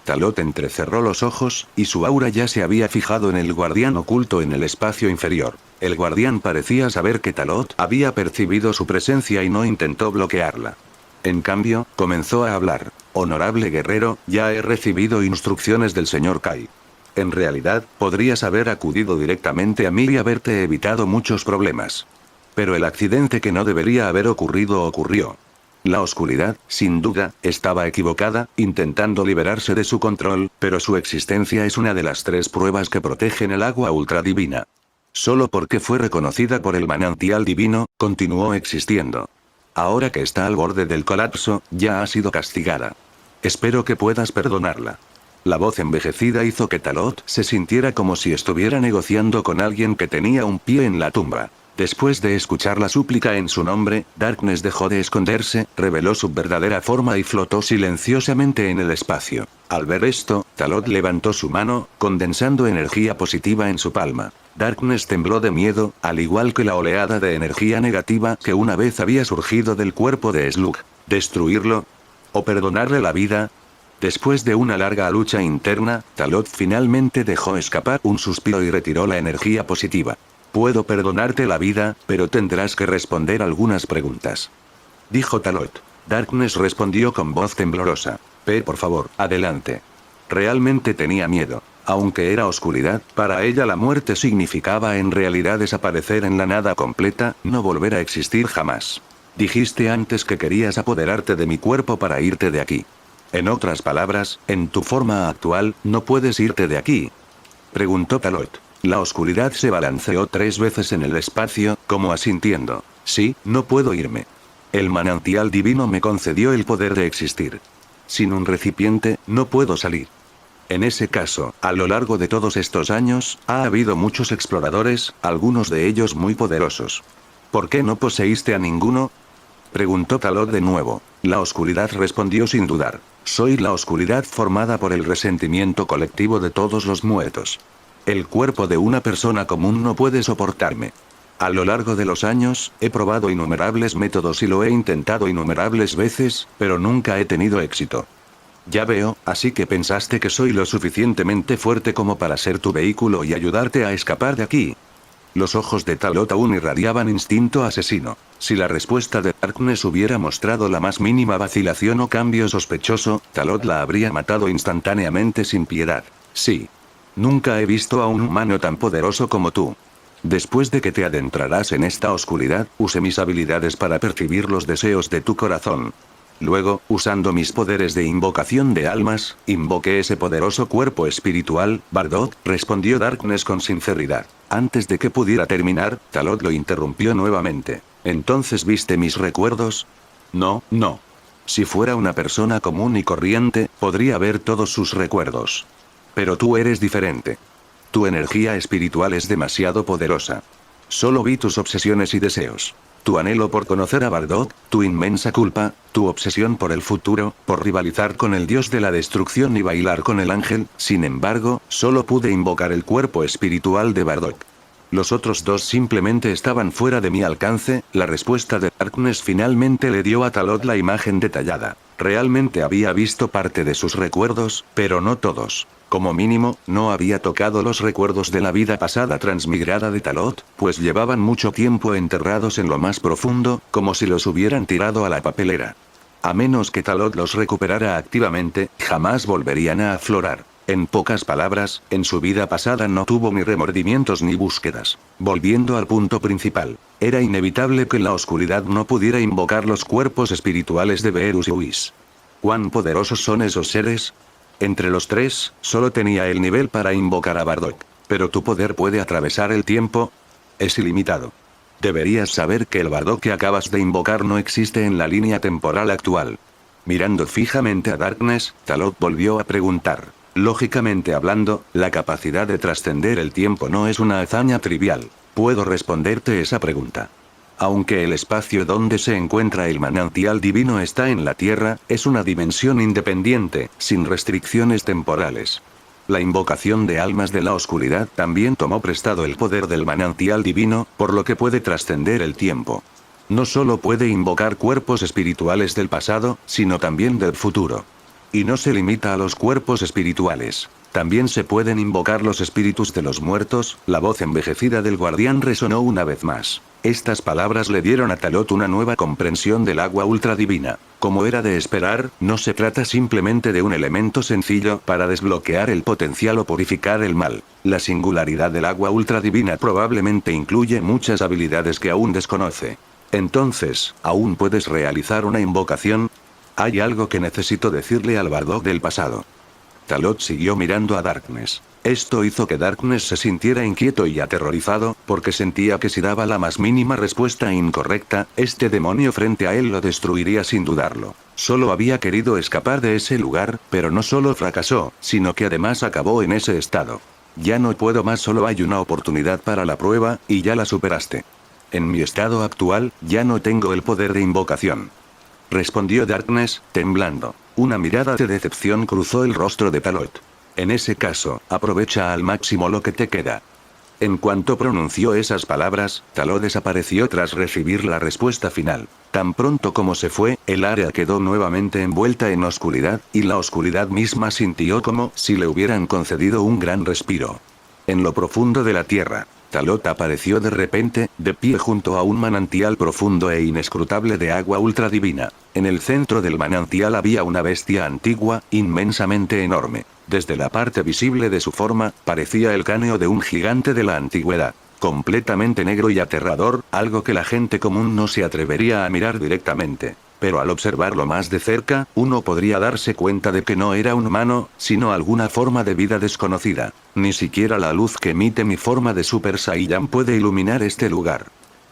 Speaker 1: Talot entrecerró los ojos, y su aura ya se había fijado en el guardián oculto en el espacio inferior. El guardián parecía saber que Talot había percibido su presencia y no intentó bloquearla. En cambio, comenzó a hablar. Honorable guerrero, ya he recibido instrucciones del señor Kai. En realidad, podrías haber acudido directamente a mí y haberte evitado muchos problemas. Pero el accidente que no debería haber ocurrido ocurrió. La oscuridad, sin duda, estaba equivocada, intentando liberarse de su control, pero su existencia es una de las 3 pruebas que protegen el agua ultradivina. Solo porque fue reconocida por el manantial divino, continuó existiendo. Ahora que está al borde del colapso, ya ha sido castigada. Espero que puedas perdonarla. La voz envejecida hizo que Talot se sintiera como si estuviera negociando con alguien que tenía un pie en la tumba. Después de escuchar la súplica en su nombre, Darkness dejó de esconderse, reveló su verdadera forma y flotó silenciosamente en el espacio. Al ver esto, Talot levantó su mano, condensando energía positiva en su palma. Darkness tembló de miedo, al igual que la oleada de energía negativa que una vez había surgido del cuerpo de Slug. ¿Destruirlo? ¿O perdonarle la vida? Después de una larga lucha interna, Talot finalmente dejó escapar un suspiro y retiró la energía positiva. Puedo perdonarte la vida, pero tendrás que responder algunas preguntas. Dijo Talot. Darkness respondió con voz temblorosa. Por favor, adelante. Realmente tenía miedo. Aunque era oscuridad, para ella la muerte significaba en realidad desaparecer en la nada completa, no volver a existir jamás. Dijiste antes que querías apoderarte de mi cuerpo para irte de aquí. En otras palabras, en tu forma actual, no puedes irte de aquí. Preguntó Talot. La oscuridad se balanceó 3 veces en el espacio, como asintiendo. Sí, no puedo irme. El manantial divino me concedió el poder de existir. Sin un recipiente, no puedo salir. En ese caso, a lo largo de todos estos años, ha habido muchos exploradores, algunos de ellos muy poderosos. ¿Por qué no poseíste a ninguno? Preguntó Talot de nuevo. La oscuridad respondió sin dudar. Soy la oscuridad formada por el resentimiento colectivo de todos los muertos. El cuerpo de una persona común no puede soportarme. A lo largo de los años, he probado innumerables métodos y lo he intentado innumerables veces, pero nunca he tenido éxito. Ya veo, así que pensaste que soy lo suficientemente fuerte como para ser tu vehículo y ayudarte a escapar de aquí. Los ojos de Talot aún irradiaban instinto asesino. Si la respuesta de Darkness hubiera mostrado la más mínima vacilación o cambio sospechoso, Talot la habría matado instantáneamente sin piedad. Sí. Nunca he visto a un humano tan poderoso como tú. Después de que te adentrarás en esta oscuridad, use mis habilidades para percibir los deseos de tu corazón. Luego, usando mis poderes de invocación de almas, invoqué ese poderoso cuerpo espiritual. Bardock, respondió Darkness con sinceridad. Antes de que pudiera terminar, Talot lo interrumpió nuevamente. ¿Entonces viste mis recuerdos? No, no. Si fuera una persona común y corriente, podría ver todos sus recuerdos. Pero tú eres diferente. Tu energía espiritual es demasiado poderosa. Solo vi tus obsesiones y deseos. Tu anhelo por conocer a Bardock, tu inmensa culpa, tu obsesión por el futuro, por rivalizar con el dios de la destrucción y bailar con el ángel. Sin embargo, solo pude invocar el cuerpo espiritual de Bardock. Los otros 2 simplemente estaban fuera de mi alcance. La respuesta de Darkness finalmente le dio a Talot la imagen detallada. Realmente había visto parte de sus recuerdos, pero no todos. Como mínimo, no había tocado los recuerdos de la vida pasada transmigrada de Talot, pues llevaban mucho tiempo enterrados en lo más profundo, como si los hubieran tirado a la papelera. A menos que Talot los recuperara activamente, jamás volverían a aflorar. En pocas palabras, en su vida pasada no tuvo ni remordimientos ni búsquedas. Volviendo al punto principal, era inevitable que la oscuridad no pudiera invocar los cuerpos espirituales de Beerus y Whis. ¿Cuán poderosos son esos seres? Entre los 3, solo tenía el nivel para invocar a Bardock. Pero tu poder puede atravesar el tiempo. Es ilimitado. Deberías saber que el Bardock que acabas de invocar no existe en la línea temporal actual. Mirando fijamente a Darkness, Talot volvió a preguntar. Lógicamente hablando, la capacidad de trascender el tiempo no es una hazaña trivial. Puedo responderte esa pregunta. Aunque el espacio donde se encuentra el manantial divino está en la Tierra, es una dimensión independiente, sin restricciones temporales. La invocación de almas de la oscuridad también tomó prestado el poder del manantial divino, por lo que puede trascender el tiempo. No solo puede invocar cuerpos espirituales del pasado, sino también del futuro. Y no se limita a los cuerpos espirituales. También se pueden invocar los espíritus de los muertos. La voz envejecida del guardián resonó una vez más. Estas palabras le dieron a Talot una nueva comprensión del agua ultradivina. Como era de esperar, no se trata simplemente de un elemento sencillo para desbloquear el potencial o purificar el mal. La singularidad del agua ultradivina probablemente incluye muchas habilidades que aún desconoce. Entonces, ¿aún puedes realizar una invocación? Hay algo que necesito decirle al Bardock del pasado. Talot siguió mirando a Darkness. Esto hizo que Darkness se sintiera inquieto y aterrorizado, porque sentía que si daba la más mínima respuesta incorrecta, este demonio frente a él lo destruiría sin dudarlo. Solo había querido escapar de ese lugar, pero no solo fracasó, sino que además acabó en ese estado. Ya no puedo más, solo hay una oportunidad para la prueba, y ya la superaste. En mi estado actual, ya no tengo el poder de invocación. Respondió Darkness, temblando. Una mirada de decepción cruzó el rostro de Talot. En ese caso, aprovecha al máximo lo que te queda. En cuanto pronunció esas palabras, Talot desapareció tras recibir la respuesta final. Tan pronto como se fue, el área quedó nuevamente envuelta en oscuridad, y la oscuridad misma sintió como si le hubieran concedido un gran respiro. En lo profundo de la tierra, Talot apareció de repente, de pie junto a un manantial profundo e inescrutable de agua ultradivina. En el centro del manantial había una bestia antigua, inmensamente enorme. Desde la parte visible de su forma, parecía el cráneo de un gigante de la antigüedad. Completamente negro y aterrador, algo que la gente común no se atrevería a mirar directamente. Pero al observarlo más de cerca, uno podría darse cuenta de que no era un humano, sino alguna forma de vida desconocida. Ni siquiera la luz que emite mi forma de Super Saiyan puede iluminar este lugar.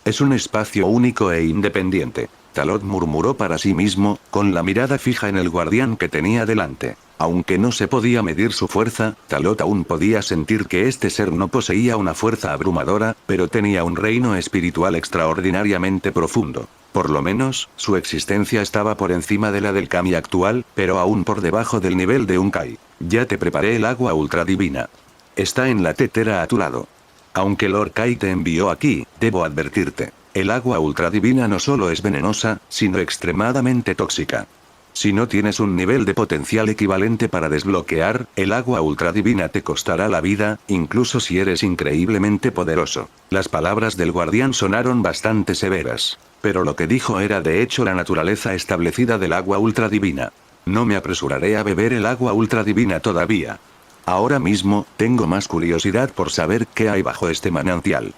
Speaker 1: Es un espacio único e independiente. Talot murmuró para sí mismo, con la mirada fija en el guardián que tenía delante. Aunque no se podía medir su fuerza, Talot aún podía sentir que este ser no poseía una fuerza abrumadora, pero tenía un reino espiritual extraordinariamente profundo. Por lo menos, su existencia estaba por encima de la del Kami actual, pero aún por debajo del nivel de un Kai. Ya te preparé el agua ultradivina. Está en la tetera a tu lado. Aunque Lord Kai te envió aquí, debo advertirte. El agua ultradivina no solo es venenosa, sino extremadamente tóxica. Si no tienes un nivel de potencial equivalente para desbloquear, el agua ultradivina te costará la vida, incluso si eres increíblemente poderoso. Las palabras del guardián sonaron bastante severas. Pero lo que dijo era de hecho la naturaleza establecida del agua ultradivina. No me apresuraré a beber el agua ultradivina todavía. Ahora mismo, tengo más curiosidad por saber qué hay bajo este manantial.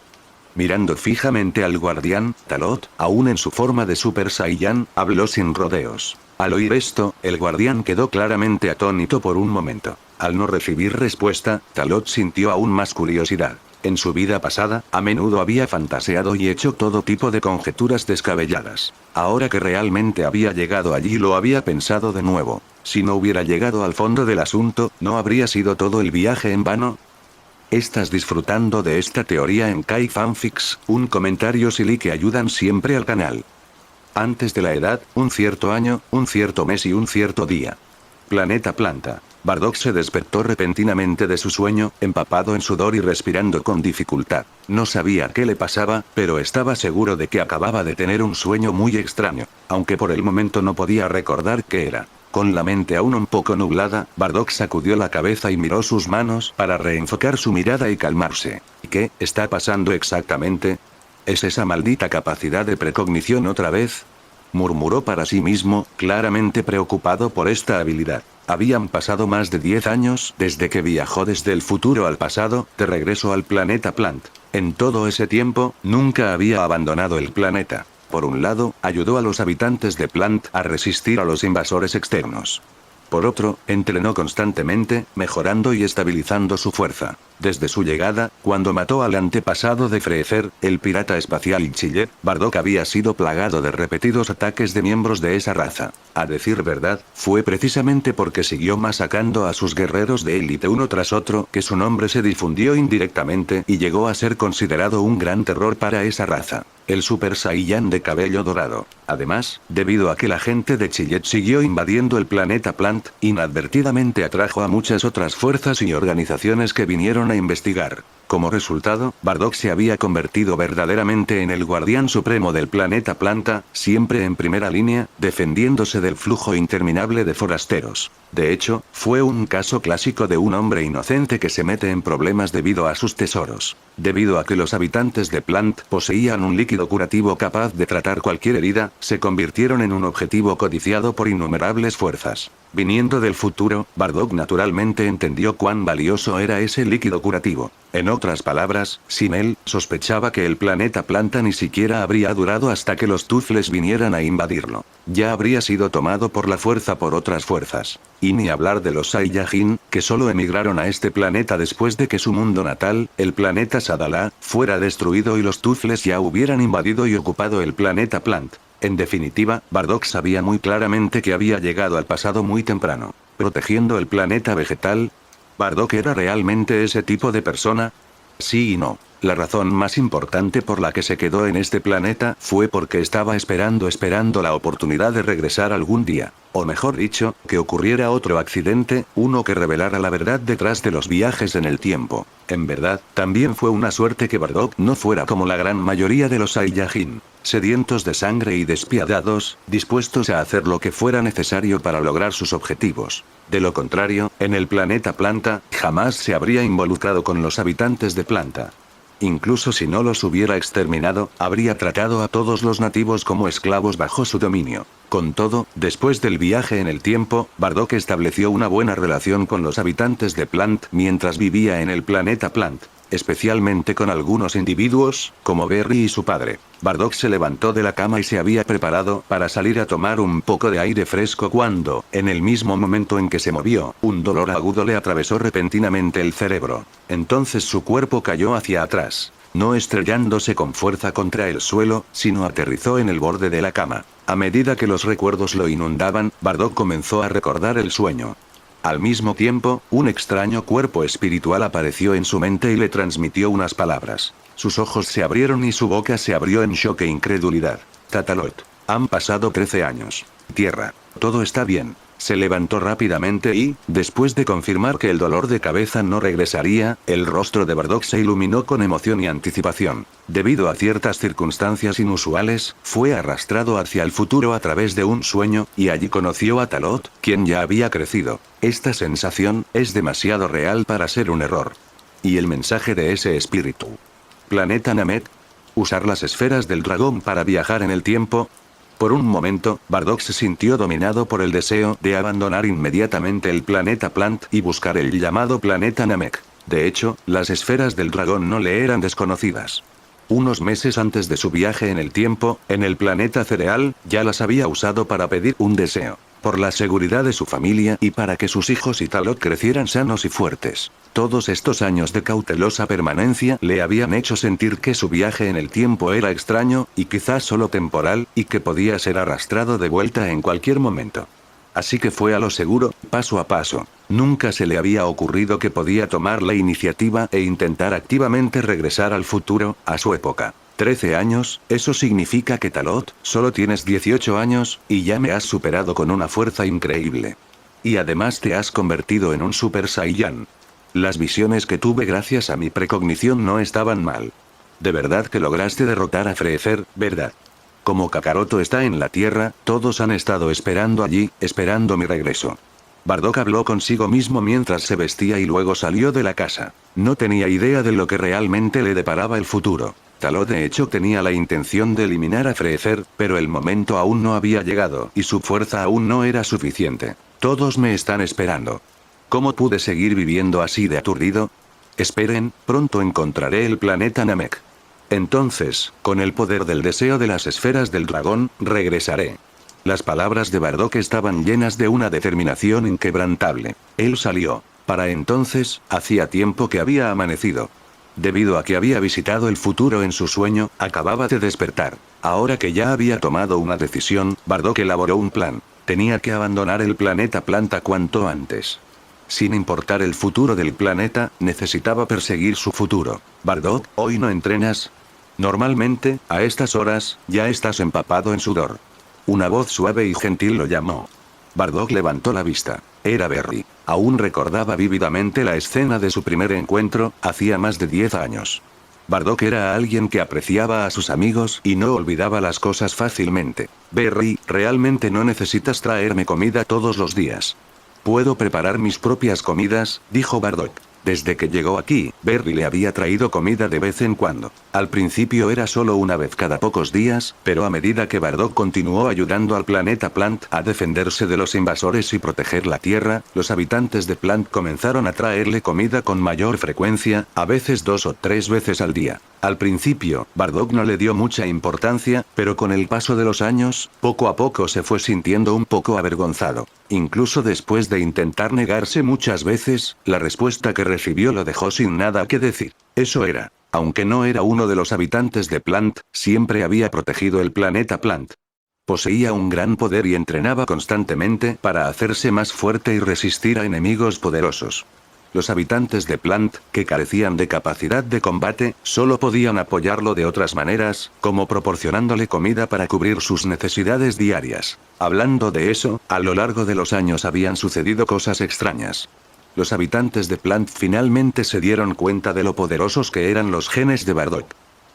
Speaker 1: Mirando fijamente al guardián, Talot, aún en su forma de Super Saiyan, habló sin rodeos. Al oír esto, el guardián quedó claramente atónito por un momento. Al no recibir respuesta, Talot sintió aún más curiosidad. En su vida pasada, a menudo había fantaseado y hecho todo tipo de conjeturas descabelladas. Ahora que realmente había llegado allí lo había pensado de nuevo. Si no hubiera llegado al fondo del asunto, ¿no habría sido todo el viaje en vano? ¿Estás disfrutando de esta teoría en Kai Fanfics? Un comentario silly que ayudan siempre al canal. Antes de la edad, un cierto año, un cierto mes y un cierto día. Planeta Planta. Bardock se despertó repentinamente de su sueño, empapado en sudor y respirando con dificultad. No sabía qué le pasaba, pero estaba seguro de que acababa de tener un sueño muy extraño, aunque por el momento no podía recordar qué era. Con la mente aún un poco nublada, Bardock sacudió la cabeza y miró sus manos para reenfocar su mirada y calmarse. ¿Qué está pasando exactamente? ¿Es esa maldita capacidad de precognición otra vez? Murmuró para sí mismo, claramente preocupado por esta habilidad. Habían pasado más de 10 años desde que viajó desde el futuro al pasado, de regreso al planeta Plant. En todo ese tiempo, nunca había abandonado el planeta. Por un lado, ayudó a los habitantes de Plant a resistir a los invasores externos. Por otro, entrenó constantemente, mejorando y estabilizando su fuerza. Desde su llegada, cuando mató al antepasado de Freezer, el pirata espacial Ichiller, Bardock había sido plagado de repetidos ataques de miembros de esa raza. A decir verdad, fue precisamente porque siguió masacrando a sus guerreros de élite uno tras otro que su nombre se difundió indirectamente y llegó a ser considerado un gran terror para esa raza. el Super Saiyan de cabello dorado. Además, debido a que la gente de Chillet siguió invadiendo el planeta Plant, inadvertidamente atrajo a muchas otras fuerzas y organizaciones que vinieron a investigar. Como resultado, Bardock se había convertido verdaderamente en el guardián supremo del planeta Planta, siempre en primera línea, defendiéndose del flujo interminable de forasteros. De hecho, fue un caso clásico de un hombre inocente que se mete en problemas debido a sus tesoros. Debido a que los habitantes de Plant poseían un líquido curativo capaz de tratar cualquier herida, se convirtieron en un objetivo codiciado por innumerables fuerzas. Viniendo del futuro, Bardock naturalmente entendió cuán valioso era ese líquido curativo. En otras palabras, sin él, sospechaba que el planeta Planta ni siquiera habría durado hasta que los Tufles vinieran a invadirlo. Ya habría sido tomado por la fuerza por otras fuerzas. Y ni hablar de los Saiyajin, que solo emigraron a este planeta después de que su mundo natal, el planeta Sadala, fuera destruido y los Tufles ya hubieran invadido y ocupado el planeta Plant. En definitiva, Bardock sabía muy claramente que había llegado al pasado muy temprano. Protegiendo el planeta vegetal. ¿Bardock era realmente ese tipo de persona? Sí y no. La razón más importante por la que se quedó en este planeta fue porque estaba esperando la oportunidad de regresar algún día. O mejor dicho, que ocurriera otro accidente, uno que revelara la verdad detrás de los viajes en el tiempo. En verdad, también fue una suerte que Bardock no fuera como la gran mayoría de los Saiyajin, sedientos de sangre y despiadados, dispuestos a hacer lo que fuera necesario para lograr sus objetivos. De lo contrario, en el planeta Planta, jamás se habría involucrado con los habitantes de Planta. Incluso si no los hubiera exterminado, habría tratado a todos los nativos como esclavos bajo su dominio. Con todo, después del viaje en el tiempo, Bardock estableció una buena relación con los habitantes de Plant mientras vivía en el planeta Plant. Especialmente con algunos individuos, como Berry y su padre. Bardock se levantó de la cama y se había preparado para salir a tomar un poco de aire fresco cuando, en el mismo momento en que se movió, un dolor agudo le atravesó repentinamente el cerebro. Entonces su cuerpo cayó hacia atrás, no estrellándose con fuerza contra el suelo, sino aterrizó en el borde de la cama. A medida que los recuerdos lo inundaban, Bardock comenzó a recordar el sueño. Al mismo tiempo, un extraño cuerpo espiritual apareció en su mente y le transmitió unas palabras. Sus ojos se abrieron y su boca se abrió en shock e incredulidad. Tatalot. Han pasado 13 años. Tierra. Todo está bien. Se levantó rápidamente y, después de confirmar que el dolor de cabeza no regresaría, el rostro de Bardock se iluminó con emoción y anticipación. Debido a ciertas circunstancias inusuales, fue arrastrado hacia el futuro a través de un sueño, y allí conoció a Talot, quien ya había crecido. Esta sensación es demasiado real para ser un error. Y el mensaje de ese espíritu. Planeta Namek. Usar las esferas del dragón para viajar en el tiempo. Por un momento, Bardock se sintió dominado por el deseo de abandonar inmediatamente el planeta Plant y buscar el llamado planeta Namek. De hecho, las esferas del dragón no le eran desconocidas. Unos meses antes de su viaje en el tiempo, en el planeta Cereal, ya las había usado para pedir un deseo. Por la seguridad de su familia y para que sus hijos y Talot crecieran sanos y fuertes. Todos estos años de cautelosa permanencia le habían hecho sentir que su viaje en el tiempo era extraño, y quizás solo temporal, y que podía ser arrastrado de vuelta en cualquier momento. Así que fue a lo seguro, paso a paso. Nunca se le había ocurrido que podía tomar la iniciativa e intentar activamente regresar al futuro, a su época. 13 años, eso significa que Talot, solo tienes 18 años, y ya me has superado con una fuerza increíble. Y además te has convertido en un Super Saiyan. Las visiones que tuve gracias a mi precognición no estaban mal. De verdad que lograste derrotar a Freezer, ¿verdad? Como Kakaroto está en la Tierra, todos han estado esperando allí, esperando mi regreso. Bardock habló consigo mismo mientras se vestía y luego salió de la casa. No tenía idea de lo que realmente le deparaba el futuro. Talot de hecho tenía la intención de eliminar a Freezer, pero el momento aún no había llegado y su fuerza aún no era suficiente. Todos me están esperando. ¿Cómo pude seguir viviendo así de aturdido? Esperen, pronto encontraré el planeta Namek. Entonces, con el poder del deseo de las esferas del dragón, regresaré. Las palabras de Bardock estaban llenas de una determinación inquebrantable. Él salió. Para entonces, hacía tiempo que había amanecido. Debido a que había visitado el futuro en su sueño, acababa de despertar. Ahora que ya había tomado una decisión, Bardock elaboró un plan. Tenía que abandonar el planeta Planta cuanto antes. Sin importar el futuro del planeta, necesitaba perseguir su futuro. Bardock, ¿hoy no entrenas? Normalmente, a estas horas, ya estás empapado en sudor. Una voz suave y gentil lo llamó. Bardock levantó la vista. Era Berry. Aún recordaba vívidamente la escena de su primer encuentro, hacía más de 10 años. Bardock era alguien que apreciaba a sus amigos y no olvidaba las cosas fácilmente. Berry, realmente no necesitas traerme comida todos los días. Puedo preparar mis propias comidas, dijo Bardock. Desde que llegó aquí, Berry le había traído comida de vez en cuando. Al principio era solo una vez cada pocos días, pero a medida que Bardock continuó ayudando al planeta Plant a defenderse de los invasores y proteger la Tierra, los habitantes de Plant comenzaron a traerle comida con mayor frecuencia, a veces 2 o 3 veces al día. Al principio, Bardock no le dio mucha importancia, pero con el paso de los años, poco a poco se fue sintiendo un poco avergonzado. Incluso después de intentar negarse muchas veces, la respuesta que recibió lo dejó sin nada que decir. Eso era. Aunque no era uno de los habitantes de Plant, siempre había protegido el planeta Plant. Poseía un gran poder y entrenaba constantemente para hacerse más fuerte y resistir a enemigos poderosos. Los habitantes de Plant, que carecían de capacidad de combate, solo podían apoyarlo de otras maneras, como proporcionándole comida para cubrir sus necesidades diarias. Hablando de eso, a lo largo de los años habían sucedido cosas extrañas. Los habitantes de Plant finalmente se dieron cuenta de lo poderosos que eran los genes de Bardock.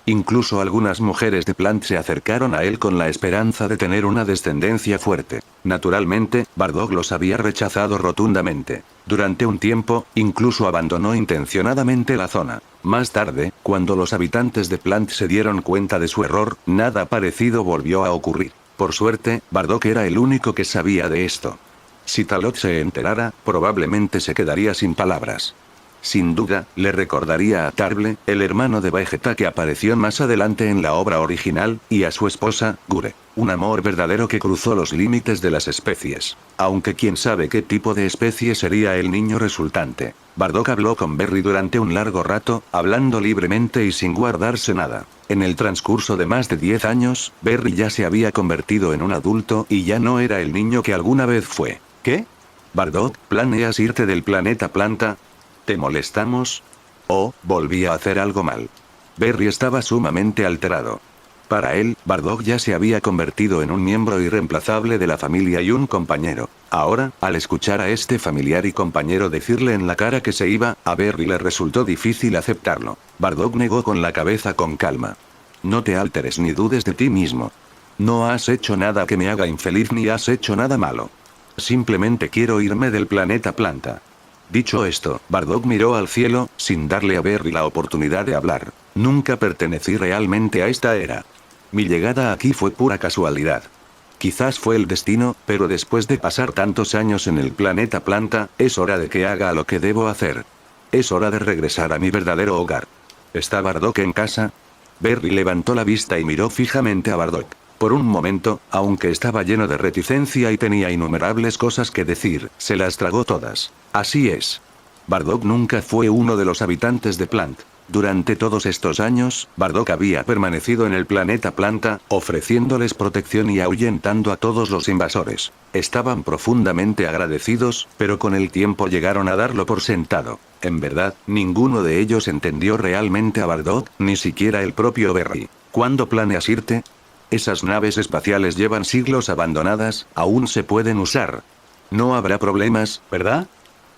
Speaker 1: Incluso algunas mujeres de Plant se acercaron a él con la esperanza de tener una descendencia fuerte. Naturalmente, Bardock los había rechazado rotundamente. Durante un tiempo, incluso abandonó intencionadamente la zona. Más tarde, cuando los habitantes de Plant se dieron cuenta de su error, nada parecido volvió a ocurrir. Por suerte, Bardock era el único que sabía de esto. Si Talot se enterara, probablemente se quedaría sin palabras. Sin duda, le recordaría a Tarble, el hermano de Vegeta que apareció más adelante en la obra original, y a su esposa, Gure. Un amor verdadero que cruzó los límites de las especies. Aunque quién sabe qué tipo de especie sería el niño resultante. Bardock habló con Berry durante un largo rato, hablando libremente y sin guardarse nada. En el transcurso de más de 10 años, Berry ya se había convertido en un adulto y ya no era el niño que alguna vez fue. ¿Qué? Bardock, ¿planeas irte del planeta Planta? ¿Te molestamos? Oh, volví a hacer algo mal. Berry estaba sumamente alterado. Para él, Bardock ya se había convertido en un miembro irreemplazable de la familia y un compañero. Ahora, al escuchar a este familiar y compañero decirle en la cara que se iba, a Berry le resultó difícil aceptarlo. Bardock negó con la cabeza con calma. No te alteres ni dudes de ti mismo. No has hecho nada que me haga infeliz ni has hecho nada malo. Simplemente quiero irme del planeta Planta. Dicho esto, Bardock miró al cielo, sin darle a Berry la oportunidad de hablar. Nunca pertenecí realmente a esta era. Mi llegada aquí fue pura casualidad. Quizás fue el destino, pero después de pasar tantos años en el planeta Planta, es hora de que haga lo que debo hacer. Es hora de regresar a mi verdadero hogar. ¿Está Bardock en casa? Berry levantó la vista y miró fijamente a Bardock. Por un momento, aunque estaba lleno de reticencia y tenía innumerables cosas que decir, se las tragó todas. Así es. Bardock nunca fue uno de los habitantes de Plant. Durante todos estos años, Bardock había permanecido en el planeta Planta, ofreciéndoles protección y ahuyentando a todos los invasores. Estaban profundamente agradecidos, pero con el tiempo llegaron a darlo por sentado. En verdad, ninguno de ellos entendió realmente a Bardock, ni siquiera el propio Berry. ¿Cuándo planeas irte? Esas naves espaciales llevan siglos abandonadas, aún se pueden usar. No habrá problemas, ¿verdad?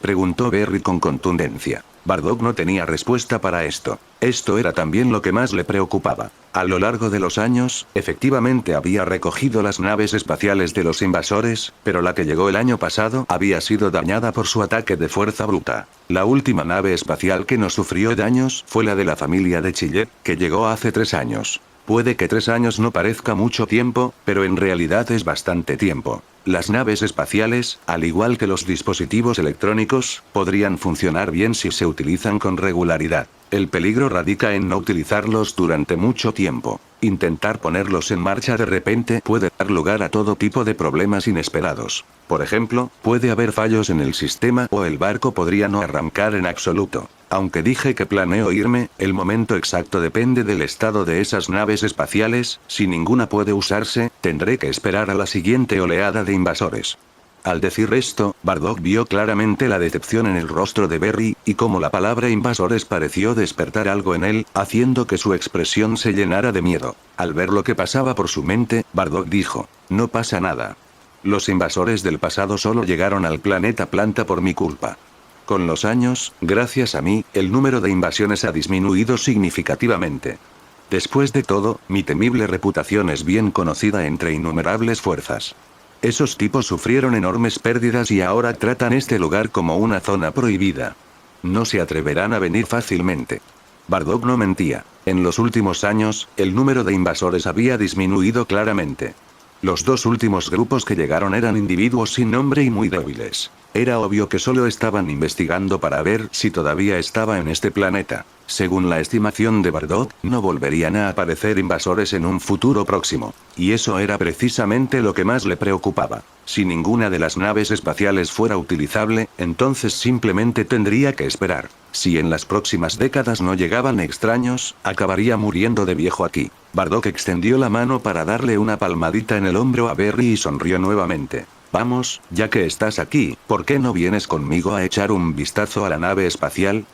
Speaker 1: Preguntó Berry con contundencia. Bardock no tenía respuesta para esto. Esto era también lo que más le preocupaba. A lo largo de los años, efectivamente había recogido las naves espaciales de los invasores, pero la que llegó el año pasado había sido dañada por su ataque de fuerza bruta. La última nave espacial que no sufrió daños fue la de la familia de Chillet, que llegó hace 3 años. Puede que 3 años no parezca mucho tiempo, pero en realidad es bastante tiempo. Las naves espaciales, al igual que los dispositivos electrónicos, podrían funcionar bien si se utilizan con regularidad. El peligro radica en no utilizarlos durante mucho tiempo. Intentar ponerlos en marcha de repente puede dar lugar a todo tipo de problemas inesperados. Por ejemplo, puede haber fallos en el sistema o el barco podría no arrancar en absoluto. Aunque dije que planeo irme, el momento exacto depende del estado de esas naves espaciales. Si ninguna puede usarse, tendré que esperar a la siguiente oleada de invasores. Al decir esto, Bardock vio claramente la decepción en el rostro de Berry, y como la palabra invasores pareció despertar algo en él, haciendo que su expresión se llenara de miedo. Al ver lo que pasaba por su mente, Bardock dijo: no pasa nada. Los invasores del pasado solo llegaron al planeta Planta por mi culpa. Con los años, gracias a mí, el número de invasiones ha disminuido significativamente. Después de todo, mi temible reputación es bien conocida entre innumerables fuerzas. Esos tipos sufrieron enormes pérdidas y ahora tratan este lugar como una zona prohibida. No se atreverán a venir fácilmente. Bardock no mentía. En los últimos años, el número de invasores había disminuido claramente. Los dos últimos grupos que llegaron eran individuos sin nombre y muy débiles. Era obvio que solo estaban investigando para ver si todavía estaba en este planeta. Según la estimación de Bardock, no volverían a aparecer invasores en un futuro próximo. Y eso era precisamente lo que más le preocupaba. Si ninguna de las naves espaciales fuera utilizable, entonces simplemente tendría que esperar. Si en las próximas décadas no llegaban extraños, acabaría muriendo de viejo aquí. Bardock extendió la mano para darle una palmadita en el hombro a Berry y sonrió nuevamente. Vamos, ya que estás aquí, ¿por qué no vienes conmigo a echar un vistazo a la nave espacial?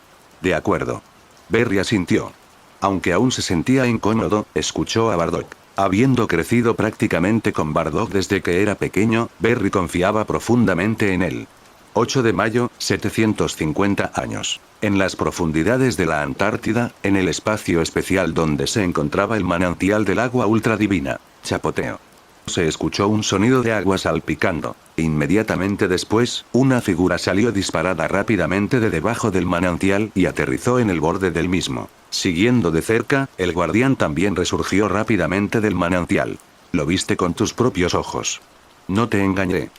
Speaker 1: De acuerdo. Berry asintió. Aunque aún se sentía incómodo, escuchó a Bardock. Habiendo crecido prácticamente con Bardock desde que era pequeño, Berry confiaba profundamente en él. 8 de mayo, 750 años. En las profundidades de la Antártida, en el espacio especial donde se encontraba el manantial del agua ultradivina. Chapoteo. Se escuchó un sonido de agua salpicando. Inmediatamente después, una figura salió disparada rápidamente de debajo del manantial y aterrizó en el borde del mismo. Siguiendo de cerca, el guardián también resurgió rápidamente del manantial. Lo viste con tus propios ojos. No te engañé.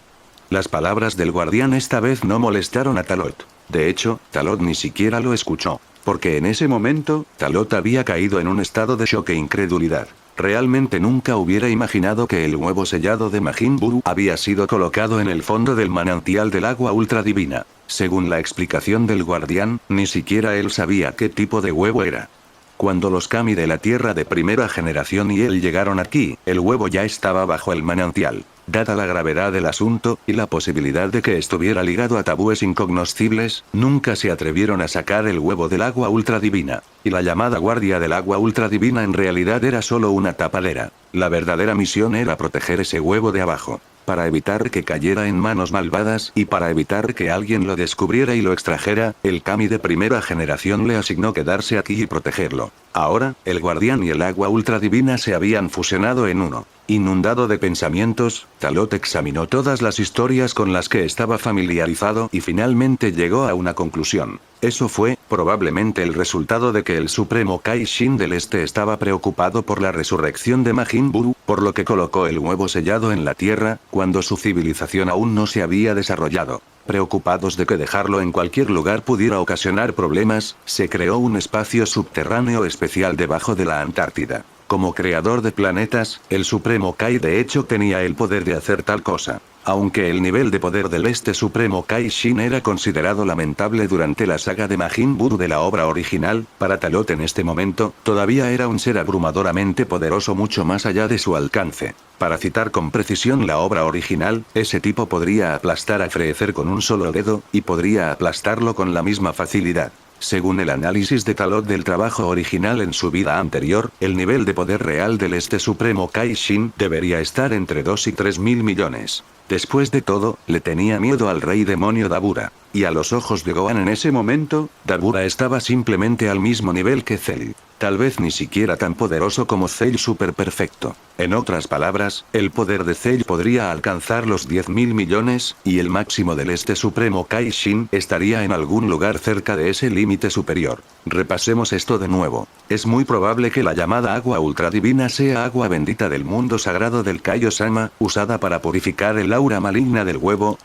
Speaker 1: Las palabras del guardián esta vez no molestaron a Talot. De hecho, Talot ni siquiera lo escuchó. Porque en ese momento, Talot había caído en un estado de shock e incredulidad. Realmente nunca hubiera imaginado que el huevo sellado de Majin Buu había sido colocado en el fondo del manantial del agua ultradivina. Según la explicación del guardián, ni siquiera él sabía qué tipo de huevo era. Cuando los kami de la Tierra de primera generación y él llegaron aquí, el huevo ya estaba bajo el manantial. Dada la gravedad del asunto, y la posibilidad de que estuviera ligado a tabúes incognoscibles, nunca se atrevieron a sacar el huevo del agua ultradivina. Y la llamada guardia del agua ultradivina en realidad era solo una tapadera. La verdadera misión era proteger ese huevo de abajo. Para evitar que cayera en manos malvadas y para evitar que alguien lo descubriera y lo extrajera, el kami de primera generación le asignó quedarse aquí y protegerlo. Ahora, el guardián y el agua ultradivina se habían fusionado en uno. Inundado de pensamientos, Talot examinó todas las historias con las que estaba familiarizado y finalmente llegó a una conclusión. Eso fue, probablemente el resultado de que el Supremo Kai-Shin del Este estaba preocupado por la resurrección de Majin Buu, por lo que colocó el huevo sellado en la Tierra, cuando su civilización aún no se había desarrollado. Preocupados de que dejarlo en cualquier lugar pudiera ocasionar problemas, se creó un espacio subterráneo especial debajo de la Antártida. Como creador de planetas, el Supremo Kai de hecho tenía el poder de hacer tal cosa. Aunque el nivel de poder del este Supremo Kai-Shin era considerado lamentable durante la saga de Majin Buu de la obra original, para Talot en este momento, todavía era un ser abrumadoramente poderoso mucho más allá de su alcance. Para citar con precisión la obra original, ese tipo podría aplastar a Freezer con un solo dedo, y podría aplastarlo con la misma facilidad. Según el análisis de Talot del trabajo original en su vida anterior, el nivel de poder real del este Supremo Kai-Shin debería estar entre 2 y 3 mil millones. Después de todo, le tenía miedo al rey demonio Dabura. Y a los ojos de Gohan en ese momento, Dabura estaba simplemente al mismo nivel que Cell. Tal vez ni siquiera tan poderoso como Cell super perfecto. En otras palabras, el poder de Cell podría alcanzar los 10.000 millones, y el máximo del este Supremo Kai-Shin estaría en algún lugar cerca de ese límite superior. Repasemos esto de nuevo. Es muy probable que la llamada agua ultradivina sea agua bendita del mundo sagrado del Kaiosama, usada para purificar el aura maligna del huevo.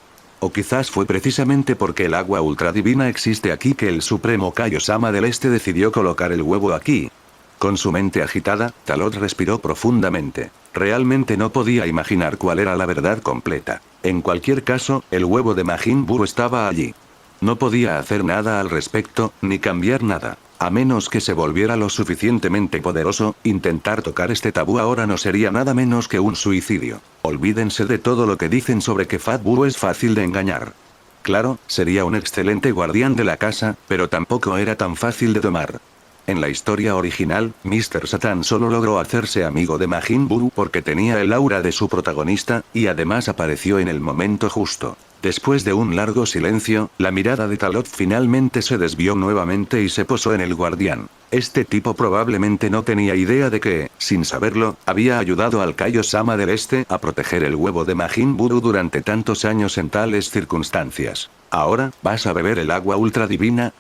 Speaker 1: O quizás fue precisamente porque el agua ultradivina existe aquí que el Supremo Kaiosama del Este decidió colocar el huevo aquí. Con su mente agitada, Talot respiró profundamente. Realmente no podía imaginar cuál era la verdad completa. En cualquier caso, el huevo de Majin Buu estaba allí. No podía hacer nada al respecto, ni cambiar nada. A menos que se volviera lo suficientemente poderoso, intentar tocar este tabú ahora no sería nada menos que un suicidio. Olvídense de todo lo que dicen sobre que Fat Boo es fácil de engañar. Claro, sería un excelente guardián de la casa, pero tampoco era tan fácil de domar. En la historia original, Mr. Satan solo logró hacerse amigo de Majin Buu porque tenía el aura de su protagonista, y además apareció en el momento justo. Después de un largo silencio, la mirada de Talot finalmente se desvió nuevamente y se posó en el guardián. Este tipo probablemente no tenía idea de que, sin saberlo, había ayudado al Kaio-sama del Este a proteger el huevo de Majin Buu durante tantos años en tales circunstancias. ¿Ahora, vas a beber el agua ultra divina?,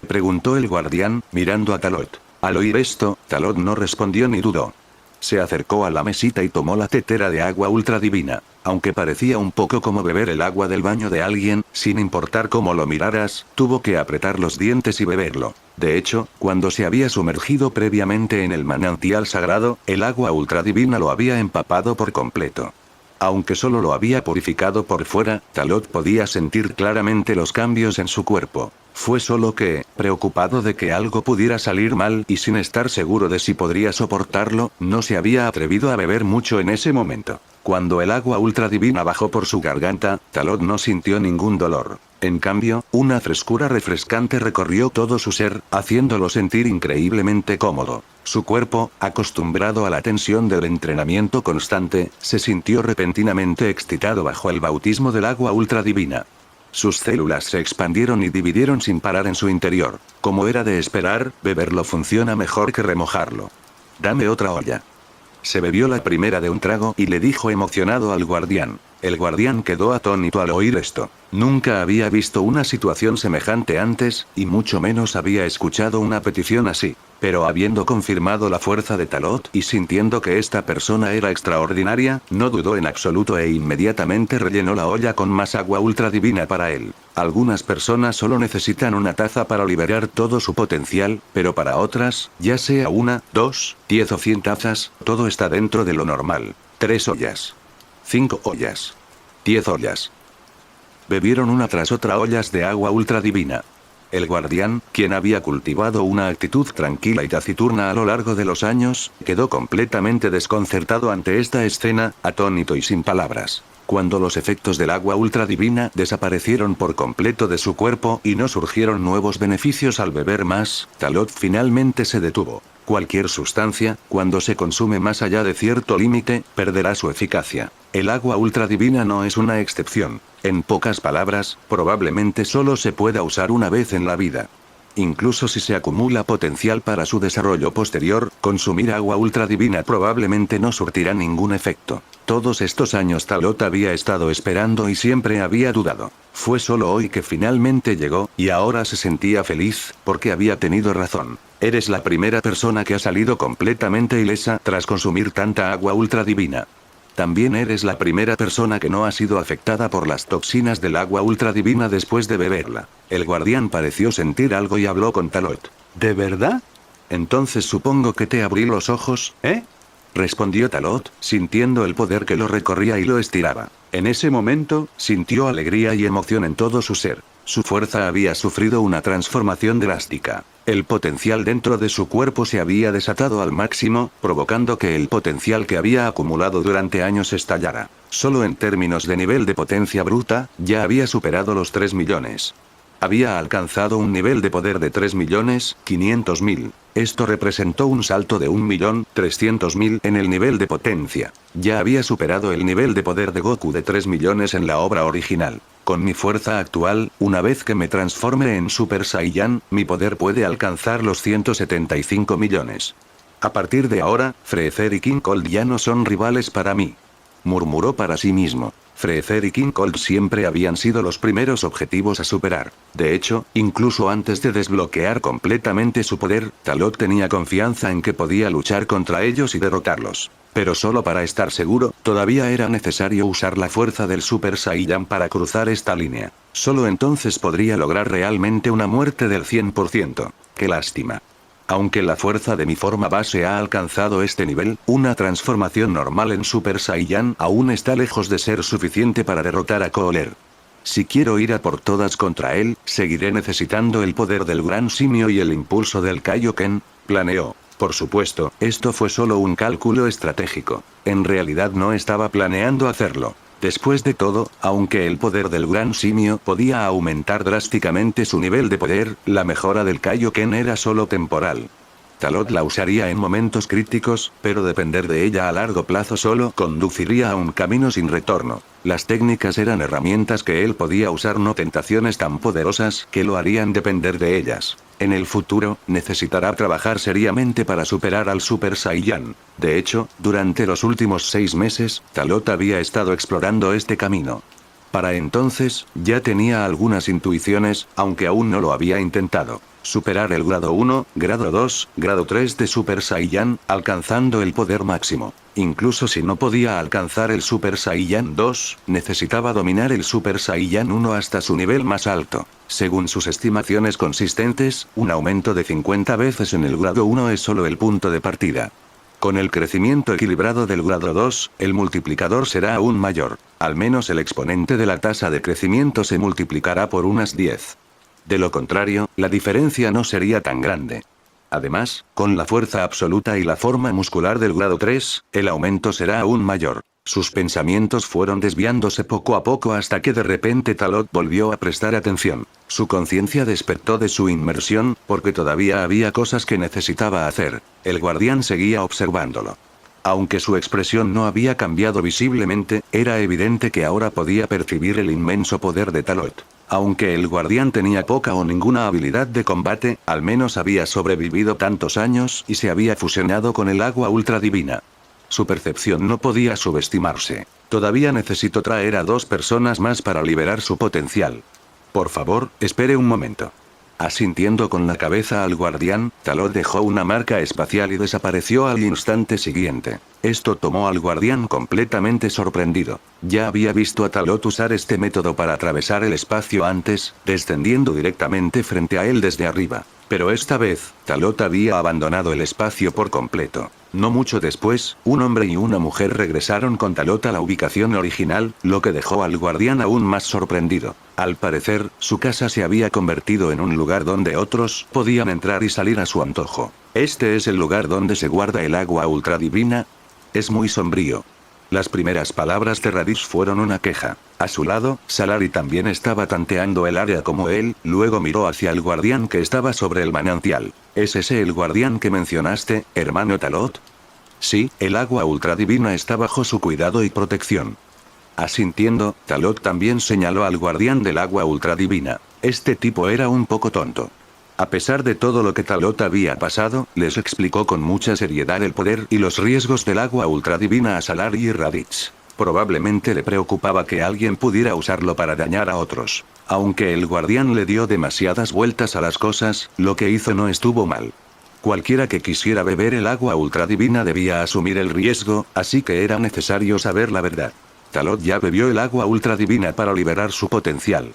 Speaker 1: preguntó el guardián, mirando a Talot. Al oír esto, Talot no respondió ni dudó. Se acercó a la mesita y tomó la tetera de agua ultra divina. Aunque parecía un poco como beber el agua del baño de alguien, sin importar cómo lo miraras, tuvo que apretar los dientes y beberlo. De hecho, cuando se había sumergido previamente en el manantial sagrado, el agua ultra divina lo había empapado por completo. Aunque solo lo había purificado por fuera, Talot podía sentir claramente los cambios en su cuerpo. Fue solo que, preocupado de que algo pudiera salir mal y sin estar seguro de si podría soportarlo, no se había atrevido a beber mucho en ese momento. Cuando el agua ultra divina bajó por su garganta, Talot no sintió ningún dolor. En cambio, una frescura refrescante recorrió todo su ser, haciéndolo sentir increíblemente cómodo. Su cuerpo, acostumbrado a la tensión del entrenamiento constante, se sintió repentinamente excitado bajo el bautismo del agua ultra divina. Sus células se expandieron y dividieron sin parar en su interior. Como era de esperar, beberlo funciona mejor que remojarlo. Dame otra olla. Se bebió la primera de un trago y le dijo emocionado al guardián. El guardián quedó atónito al oír esto. Nunca había visto una situación semejante antes, y mucho menos había escuchado una petición así. Pero habiendo confirmado la fuerza de Talot y sintiendo que esta persona era extraordinaria, no dudó en absoluto e inmediatamente rellenó la olla con más agua ultra divina para él. Algunas personas solo necesitan una taza para liberar todo su potencial, pero para otras, ya sea 1, 2, 10 o 100 tazas, todo está dentro de lo normal. 3 ollas. 5 ollas. 10 ollas. Bebieron una tras otra ollas de agua ultra divina. El guardián, quien había cultivado una actitud tranquila y taciturna a lo largo de los años, quedó completamente desconcertado ante esta escena, atónito y sin palabras. Cuando los efectos del agua ultra divina desaparecieron por completo de su cuerpo y no surgieron nuevos beneficios al beber más, Talot finalmente se detuvo. Cualquier sustancia, cuando se consume más allá de cierto límite, perderá su eficacia. El agua ultra divina no es una excepción. En pocas palabras, probablemente solo se pueda usar una vez en la vida. Incluso si se acumula potencial para su desarrollo posterior, consumir agua ultra divina probablemente no surtirá ningún efecto. Todos estos años Talot había estado esperando y siempre había dudado. Fue solo hoy que finalmente llegó, y ahora se sentía feliz, porque había tenido razón. Eres la primera persona que ha salido completamente ilesa tras consumir tanta agua ultra divina. También eres la primera persona que no ha sido afectada por las toxinas del agua ultra divina después de beberla. El guardián pareció sentir algo y habló con Talot. ¿De verdad? Entonces supongo que te abrí los ojos, ¿eh? Respondió Talot, sintiendo el poder que lo recorría y lo estiraba. En ese momento, sintió alegría y emoción en todo su ser. Su fuerza había sufrido una transformación drástica. El potencial dentro de su cuerpo se había desatado al máximo, provocando que el potencial que había acumulado durante años estallara. Solo en términos de nivel de potencia bruta, ya había superado los 3 millones. Había alcanzado un nivel de poder de 3.500.000. Esto representó un salto de 1.300.000 en el nivel de potencia. Ya había superado el nivel de poder de Goku de 3 millones en la obra original. Con mi fuerza actual, una vez que me transforme en Super Saiyan, mi poder puede alcanzar los 175 millones. A partir de ahora, Freezer y King Cold ya no son rivales para mí. Murmuró para sí mismo. Freezer y King Cold siempre habían sido los primeros objetivos a superar. De hecho, incluso antes de desbloquear completamente su poder, Talot tenía confianza en que podía luchar contra ellos y derrotarlos. Pero solo para estar seguro, todavía era necesario usar la fuerza del Super Saiyan para cruzar esta línea. Solo entonces podría lograr realmente una muerte del 100%. ¡Qué lástima! Aunque la fuerza de mi forma base ha alcanzado este nivel, una transformación normal en Super Saiyan aún está lejos de ser suficiente para derrotar a Cooler. Si quiero ir a por todas contra él, seguiré necesitando el poder del gran simio y el impulso del Kaioken, planeó. Por supuesto, esto fue solo un cálculo estratégico. En realidad no estaba planeando hacerlo. Después de todo, aunque el poder del gran simio podía aumentar drásticamente su nivel de poder, la mejora del Kaioken era solo temporal. Talot la usaría en momentos críticos, pero depender de ella a largo plazo solo conduciría a un camino sin retorno. Las técnicas eran herramientas que él podía usar, no tentaciones tan poderosas que lo harían depender de ellas. En el futuro, necesitará trabajar seriamente para superar al Super Saiyan. De hecho, durante los últimos 6 meses, Talot había estado explorando este camino. Para entonces, ya tenía algunas intuiciones, aunque aún no lo había intentado. Superar el grado 1, grado 2, grado 3 de Super Saiyan, alcanzando el poder máximo. Incluso si no podía alcanzar el Super Saiyan 2, necesitaba dominar el Super Saiyan 1 hasta su nivel más alto. Según sus estimaciones consistentes, un aumento de 50 veces en el grado 1 es solo el punto de partida. Con el crecimiento equilibrado del grado 2, el multiplicador será aún mayor. Al menos el exponente de la tasa de crecimiento se multiplicará por unas 10. De lo contrario, la diferencia no sería tan grande. Además, con la fuerza absoluta y la forma muscular del grado 3, el aumento será aún mayor. Sus pensamientos fueron desviándose poco a poco hasta que de repente Talot volvió a prestar atención. Su conciencia despertó de su inmersión, porque todavía había cosas que necesitaba hacer. El guardián seguía observándolo. Aunque su expresión no había cambiado visiblemente, era evidente que ahora podía percibir el inmenso poder de Talot. Aunque el guardián tenía poca o ninguna habilidad de combate, al menos había sobrevivido tantos años y se había fusionado con el agua ultra divina. Su percepción no podía subestimarse. Todavía necesito traer a 2 personas más para liberar su potencial. Por favor, espere un momento. Asintiendo con la cabeza al guardián, Talot dejó una marca espacial y desapareció al instante siguiente. Esto tomó al guardián completamente sorprendido. Ya había visto a Talot usar este método para atravesar el espacio antes, descendiendo directamente frente a él desde arriba. Pero esta vez, Talot había abandonado el espacio por completo. No mucho después, un hombre y una mujer regresaron con Talot a la ubicación original, lo que dejó al guardián aún más sorprendido. Al parecer, su casa se había convertido en un lugar donde otros podían entrar y salir a su antojo. ¿Este es el lugar donde se guarda el agua ultradivina? Es muy sombrío. Las primeras palabras de Raditz fueron una queja. A su lado, Salari también estaba tanteando el área como él, luego miró hacia el guardián que estaba sobre el manantial. ¿Es ese el guardián que mencionaste, hermano Talot? Sí, el agua ultradivina está bajo su cuidado y protección. Asintiendo, Talot también señaló al guardián del agua ultradivina. Este tipo era un poco tonto. A pesar de todo lo que Talot había pasado, les explicó con mucha seriedad el poder y los riesgos del agua ultradivina a Salari y Raditz. Probablemente le preocupaba que alguien pudiera usarlo para dañar a otros. Aunque el guardián le dio demasiadas vueltas a las cosas, lo que hizo no estuvo mal. Cualquiera que quisiera beber el agua ultradivina debía asumir el riesgo, así que era necesario saber la verdad. Talot ya bebió el agua ultradivina para liberar su potencial.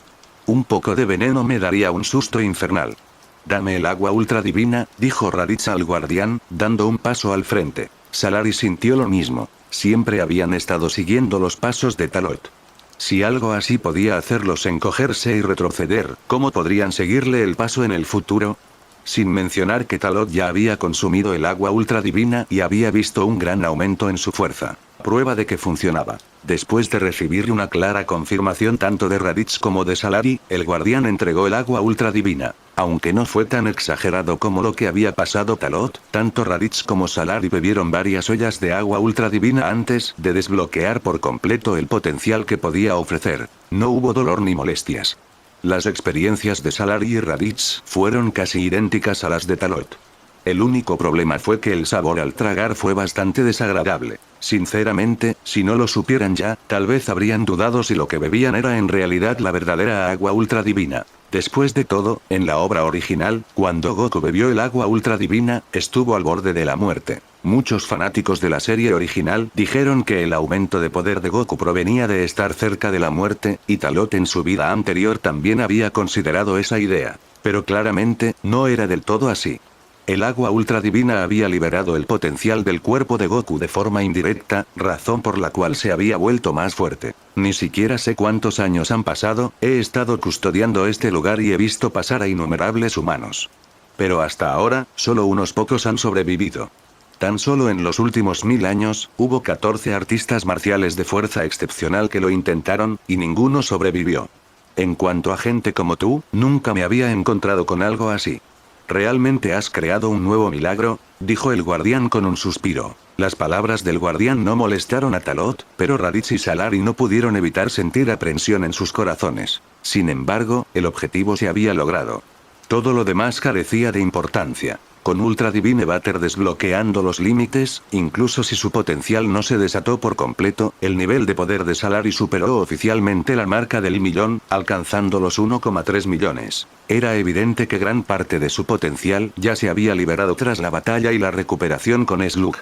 Speaker 1: Un poco de veneno me daría un susto infernal. Dame el agua ultradivina, dijo Raditz al guardián, dando un paso al frente. Salari sintió lo mismo. Siempre habían estado siguiendo los pasos de Talot. Si algo así podía hacerlos encogerse y retroceder, ¿cómo podrían seguirle el paso en el futuro? Sin mencionar que Talot ya había consumido el agua ultradivina y había visto un gran aumento en su fuerza. Prueba de que funcionaba. Después de recibir una clara confirmación tanto de Raditz como de Salari, el guardián entregó el agua ultradivina. Aunque no fue tan exagerado como lo que había pasado Talot, tanto Raditz como Salari bebieron varias ollas de agua ultradivina antes de desbloquear por completo el potencial que podía ofrecer. No hubo dolor ni molestias. Las experiencias de Salari y Raditz fueron casi idénticas a las de Talot. El único problema fue que el sabor al tragar fue bastante desagradable. Sinceramente, si no lo supieran ya, tal vez habrían dudado si lo que bebían era en realidad la verdadera agua ultradivina. Después de todo, en la obra original, cuando Goku bebió el agua ultradivina, estuvo al borde de la muerte. Muchos fanáticos de la serie original dijeron que el aumento de poder de Goku provenía de estar cerca de la muerte, y Talot en su vida anterior también había considerado esa idea. Pero claramente, no era del todo así. El agua ultradivina había liberado el potencial del cuerpo de Goku de forma indirecta, razón por la cual se había vuelto más fuerte. Ni siquiera sé cuántos años han pasado, he estado custodiando este lugar y he visto pasar a innumerables humanos. Pero hasta ahora, solo unos pocos han sobrevivido. Tan solo en los últimos 1000 años, hubo 14 artistas marciales de fuerza excepcional que lo intentaron, y ninguno sobrevivió. En cuanto a gente como tú, nunca me había encontrado con algo así. ¿Realmente has creado un nuevo milagro?, dijo el guardián con un suspiro. Las palabras del guardián no molestaron a Talot, pero Raditz y Salari no pudieron evitar sentir aprensión en sus corazones. Sin embargo, el objetivo se había logrado. Todo lo demás carecía de importancia. Con Ultra Divine Batter desbloqueando los límites, incluso si su potencial no se desató por completo, el nivel de poder de Salari superó oficialmente la marca del millón, alcanzando los 1,3 millones. Era evidente que gran parte de su potencial ya se había liberado tras la batalla y la recuperación con Slug.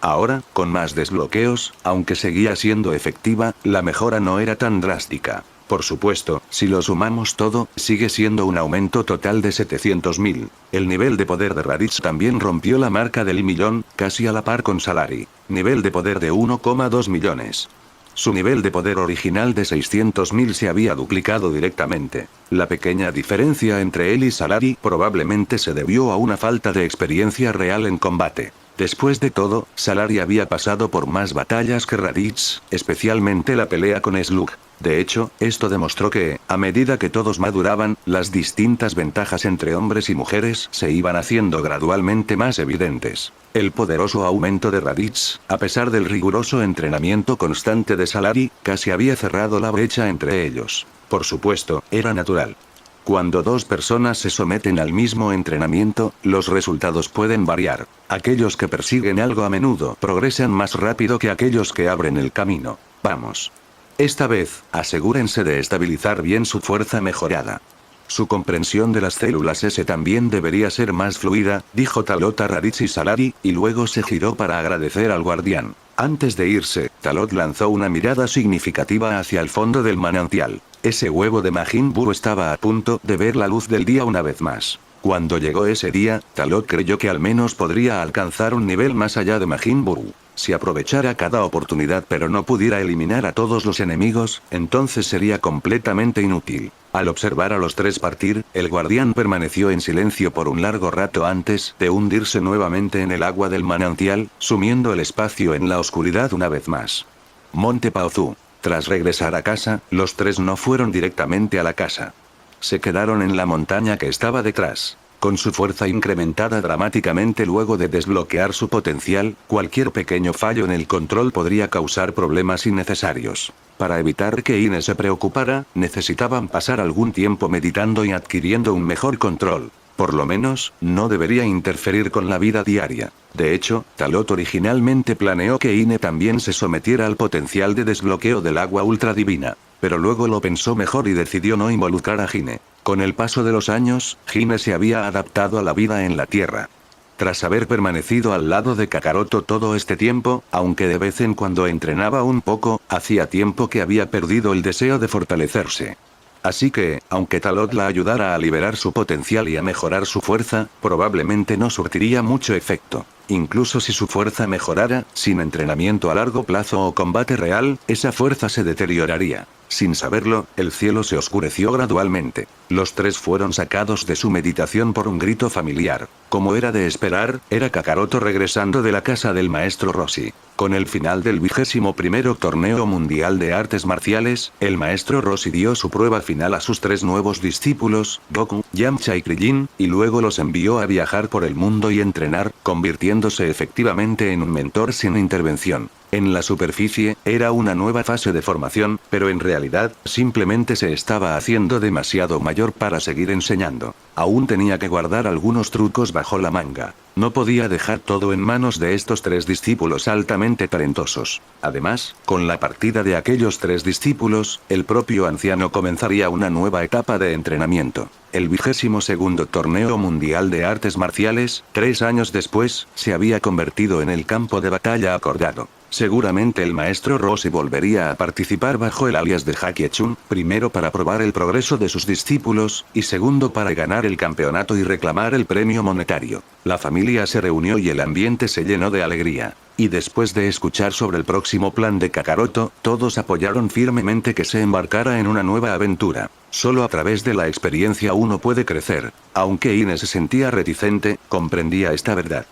Speaker 1: Ahora, con más desbloqueos, aunque seguía siendo efectiva, la mejora no era tan drástica. Por supuesto, si lo sumamos todo, sigue siendo un aumento total de 700.000. El nivel de poder de Raditz también rompió la marca del millón, casi a la par con Salari. Nivel de poder de 1,2 millones. Su nivel de poder original de 600.000 se había duplicado directamente. La pequeña diferencia entre él y Salari probablemente se debió a una falta de experiencia real en combate. Después de todo, Salari había pasado por más batallas que Raditz, especialmente la pelea con Slug. De hecho, esto demostró que, a medida que todos maduraban, las distintas ventajas entre hombres y mujeres se iban haciendo gradualmente más evidentes. El poderoso aumento de Raditz, a pesar del riguroso entrenamiento constante de Salari, casi había cerrado la brecha entre ellos. Por supuesto, era natural. Cuando dos personas se someten al mismo entrenamiento, los resultados pueden variar. Aquellos que persiguen algo a menudo progresan más rápido que aquellos que abren el camino. Vamos. Esta vez, asegúrense de estabilizar bien su fuerza mejorada. Su comprensión de las células S también debería ser más fluida, dijo Talot a Raditz y Salari, y luego se giró para agradecer al guardián. Antes de irse, Talot lanzó una mirada significativa hacia el fondo del manantial. Ese huevo de Majin Buu estaba a punto de ver la luz del día una vez más. Cuando llegó ese día, Talot creyó que al menos podría alcanzar un nivel más allá de Majin Buu. Si aprovechara cada oportunidad pero no pudiera eliminar a todos los enemigos, entonces sería completamente inútil. Al observar a los tres partir, el guardián permaneció en silencio por un largo rato antes de hundirse nuevamente en el agua del manantial, sumiendo el espacio en la oscuridad una vez más. Monte Paozu. Tras regresar a casa, los tres no fueron directamente a la casa. Se quedaron en la montaña que estaba detrás. Con su fuerza incrementada dramáticamente luego de desbloquear su potencial, cualquier pequeño fallo en el control podría causar problemas innecesarios. Para evitar que Ine se preocupara, necesitaban pasar algún tiempo meditando y adquiriendo un mejor control. Por lo menos, no debería interferir con la vida diaria. De hecho, Talot originalmente planeó que Ine también se sometiera al potencial de desbloqueo del agua ultra divina. Pero luego lo pensó mejor y decidió no involucrar a Hine. Con el paso de los años, Hine se había adaptado a la vida en la Tierra. Tras haber permanecido al lado de Kakaroto todo este tiempo, aunque de vez en cuando entrenaba un poco, hacía tiempo que había perdido el deseo de fortalecerse. Así que, aunque Talot la ayudara a liberar su potencial y a mejorar su fuerza, probablemente no surtiría mucho efecto. Incluso si su fuerza mejorara, sin entrenamiento a largo plazo o combate real, esa fuerza se deterioraría. Sin saberlo, el cielo se oscureció gradualmente. Los tres fueron sacados de su meditación por un grito familiar. Como era de esperar, era Kakaroto regresando de la casa del maestro Roshi. Con el final del 21º torneo mundial de artes marciales, el maestro Roshi dio su prueba final a sus tres nuevos discípulos, Goku, Yamcha y Krillin, y luego los envió a viajar por el mundo y entrenar, convirtiéndose efectivamente en un mentor sin intervención. En la superficie, era una nueva fase de formación, pero en realidad, simplemente se estaba haciendo demasiado mayor para seguir enseñando. Aún tenía que guardar algunos trucos bajo la manga. No podía dejar todo en manos de estos tres discípulos altamente talentosos. Además, con la partida de aquellos tres discípulos, el propio anciano comenzaría una nueva etapa de entrenamiento. El 22º torneo mundial de artes marciales, 3 años después, se había convertido en el campo de batalla acordado. Seguramente el maestro Roshi volvería a participar bajo el alias de Hakiechun, primero para probar el progreso de sus discípulos, y segundo para ganar el campeonato y reclamar el premio monetario. La familia se reunió y el ambiente se llenó de alegría. Y después de escuchar sobre el próximo plan de Kakaroto, todos apoyaron firmemente que se embarcara en una nueva aventura. Solo a través de la experiencia uno puede crecer. Aunque Ine se sentía reticente, comprendía esta verdad.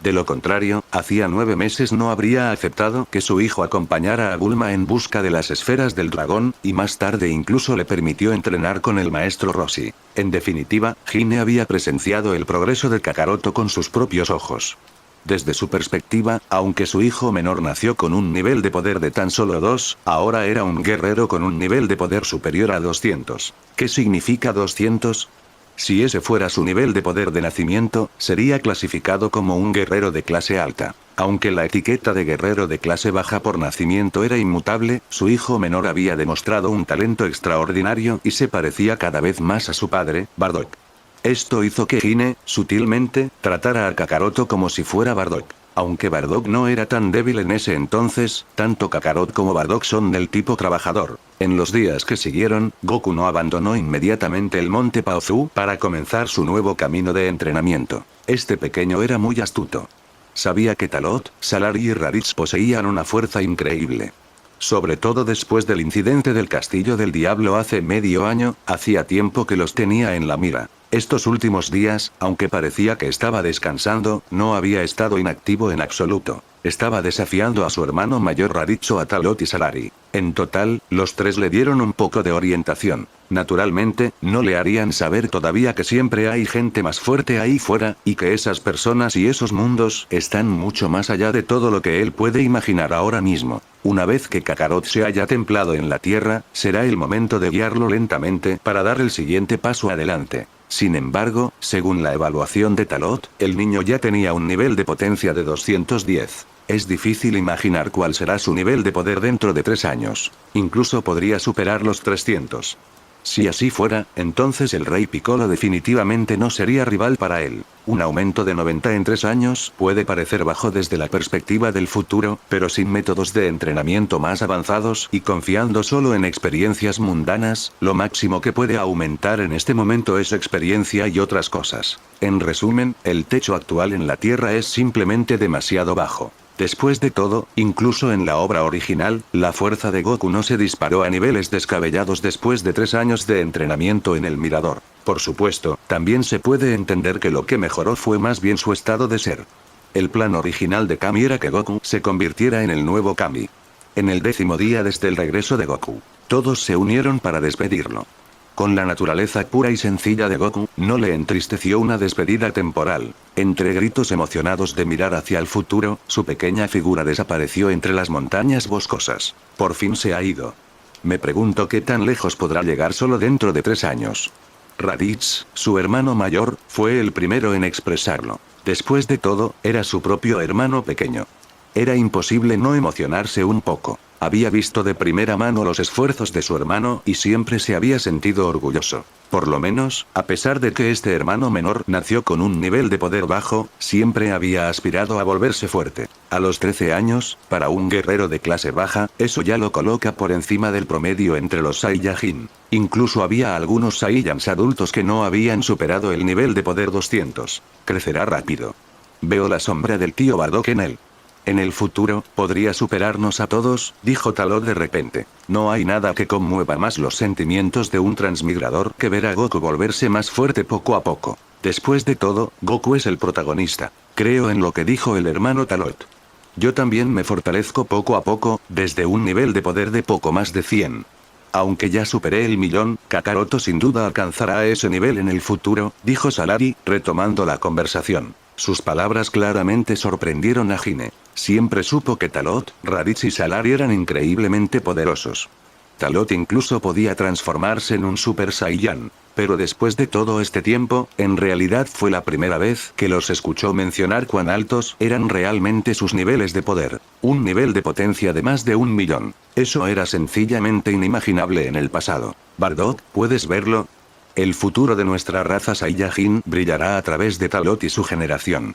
Speaker 1: De lo contrario, hacía 9 meses no habría aceptado que su hijo acompañara a Bulma en busca de las esferas del dragón, y más tarde incluso le permitió entrenar con el maestro Roshi. En definitiva, Hime había presenciado el progreso de Kakaroto con sus propios ojos. Desde su perspectiva, aunque su hijo menor nació con un nivel de poder de tan solo 2, ahora era un guerrero con un nivel de poder superior a 200. ¿Qué significa 200? Si ese fuera su nivel de poder de nacimiento, sería clasificado como un guerrero de clase alta. Aunque la etiqueta de guerrero de clase baja por nacimiento era inmutable, su hijo menor había demostrado un talento extraordinario y se parecía cada vez más a su padre, Bardock. Esto hizo que Hime, sutilmente, tratara a Kakaroto como si fuera Bardock. Aunque Bardock no era tan débil en ese entonces, tanto Kakarot como Bardock son del tipo trabajador. En los días que siguieron, Goku no abandonó inmediatamente el monte Paozu para comenzar su nuevo camino de entrenamiento. Este pequeño era muy astuto. Sabía que Talot, Salary y Raditz poseían una fuerza increíble. Sobre todo después del incidente del Castillo del Diablo hace medio año, hacía tiempo que los tenía en la mira. Estos últimos días, aunque parecía que estaba descansando, no había estado inactivo en absoluto. Estaba desafiando a su hermano mayor Raditz o a Talot y Salary. En total, los tres le dieron un poco de orientación. Naturalmente, no le harían saber todavía que siempre hay gente más fuerte ahí fuera, y que esas personas y esos mundos están mucho más allá de todo lo que él puede imaginar ahora mismo. Una vez que Kakarot se haya templado en la tierra, será el momento de guiarlo lentamente para dar el siguiente paso adelante. Sin embargo, según la evaluación de Talot, el niño ya tenía un nivel de potencia de 210. Es difícil imaginar cuál será su nivel de poder dentro de 3 años. Incluso podría superar los 300. Si así fuera, entonces el Rey Piccolo definitivamente no sería rival para él. Un aumento de 90 en 3 años puede parecer bajo desde la perspectiva del futuro, pero sin métodos de entrenamiento más avanzados y confiando solo en experiencias mundanas, lo máximo que puede aumentar en este momento es experiencia y otras cosas. En resumen, el techo actual en la Tierra es simplemente demasiado bajo. Después de todo, incluso en la obra original, la fuerza de Goku no se disparó a niveles descabellados después de 3 años de entrenamiento en el mirador. Por supuesto, también se puede entender que lo que mejoró fue más bien su estado de ser. El plan original de Kami era que Goku se convirtiera en el nuevo Kami. En el 10º día desde el regreso de Goku, todos se unieron para despedirlo. Con la naturaleza pura y sencilla de Goku, no le entristeció una despedida temporal. Entre gritos emocionados de mirar hacia el futuro, su pequeña figura desapareció entre las montañas boscosas. Por fin se ha ido. Me pregunto qué tan lejos podrá llegar solo dentro de 3 años. Raditz, su hermano mayor, fue el primero en expresarlo. Después de todo, era su propio hermano pequeño. Era imposible no emocionarse un poco. Había visto de primera mano los esfuerzos de su hermano y siempre se había sentido orgulloso. Por lo menos, a pesar de que este hermano menor nació con un nivel de poder bajo, siempre había aspirado a volverse fuerte. A los 13 años, para un guerrero de clase baja, eso ya lo coloca por encima del promedio entre los Saiyajin. Incluso había algunos Saiyans adultos que no habían superado el nivel de poder 200. Crecerá rápido. Veo la sombra del tío Bardock en él. En el futuro, podría superarnos a todos, dijo Talot de repente. No hay nada que conmueva más los sentimientos de un transmigrador que ver a Goku volverse más fuerte poco a poco. Después de todo, Goku es el protagonista. Creo en lo que dijo el hermano Talot. Yo también me fortalezco poco a poco, desde un nivel de poder de poco más de 100. Aunque ya superé el 1.000.000, Kakaroto sin duda alcanzará ese nivel en el futuro, dijo Salary, retomando la conversación. Sus palabras claramente sorprendieron a Hime. Siempre supo que Talot, Raditz y Salary eran increíblemente poderosos. Talot incluso podía transformarse en un Super Saiyan. Pero después de todo este tiempo, en realidad fue la primera vez que los escuchó mencionar cuán altos eran realmente sus niveles de poder. Un nivel de potencia de más de 1.000.000. Eso era sencillamente inimaginable en el pasado. Bardock, ¿puedes verlo? El futuro de nuestra raza Saiyajin brillará a través de Talot y su generación.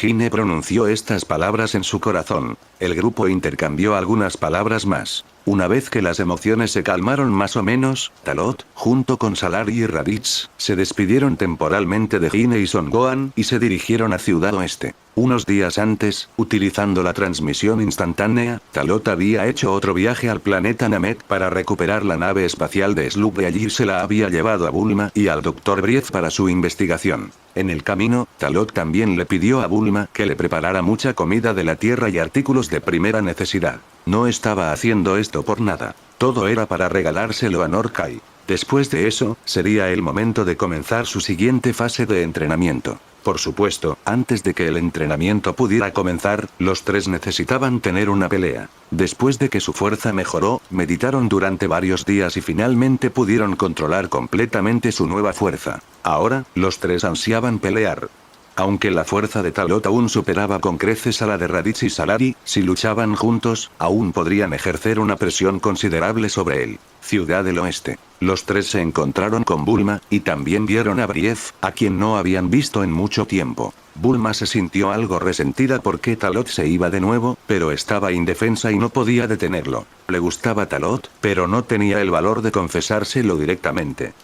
Speaker 1: Hime pronunció estas palabras en su corazón. El grupo intercambió algunas palabras más. Una vez que las emociones se calmaron más o menos, Talot, junto con Salari y Raditz, se despidieron temporalmente de Hine y Son Gohan y se dirigieron a Ciudad Oeste. Unos días antes, utilizando la transmisión instantánea, Talot había hecho otro viaje al planeta Namek para recuperar la nave espacial de Slug. De allí se la había llevado a Bulma y al Dr. Brief para su investigación. En el camino, Talot también le pidió a Bulma que le preparara mucha comida de la tierra y artículos de primera necesidad. No estaba haciendo esto por nada. Todo era para regalárselo a Norkai. Después de eso, sería el momento de comenzar su siguiente fase de entrenamiento. Por supuesto, antes de que el entrenamiento pudiera comenzar, los tres necesitaban tener una pelea. Después de que su fuerza mejoró, meditaron durante varios días y finalmente pudieron controlar completamente su nueva fuerza. Ahora, los tres ansiaban pelear. Aunque la fuerza de Talot aún superaba con creces a la de Raditz y Salari, si luchaban juntos, aún podrían ejercer una presión considerable sobre él. Ciudad del Oeste. Los tres se encontraron con Bulma, y también vieron a Brief, a quien no habían visto en mucho tiempo. Bulma se sintió algo resentida porque Talot se iba de nuevo, pero estaba indefensa y no podía detenerlo. Le gustaba Talot, pero no tenía el valor de confesárselo directamente.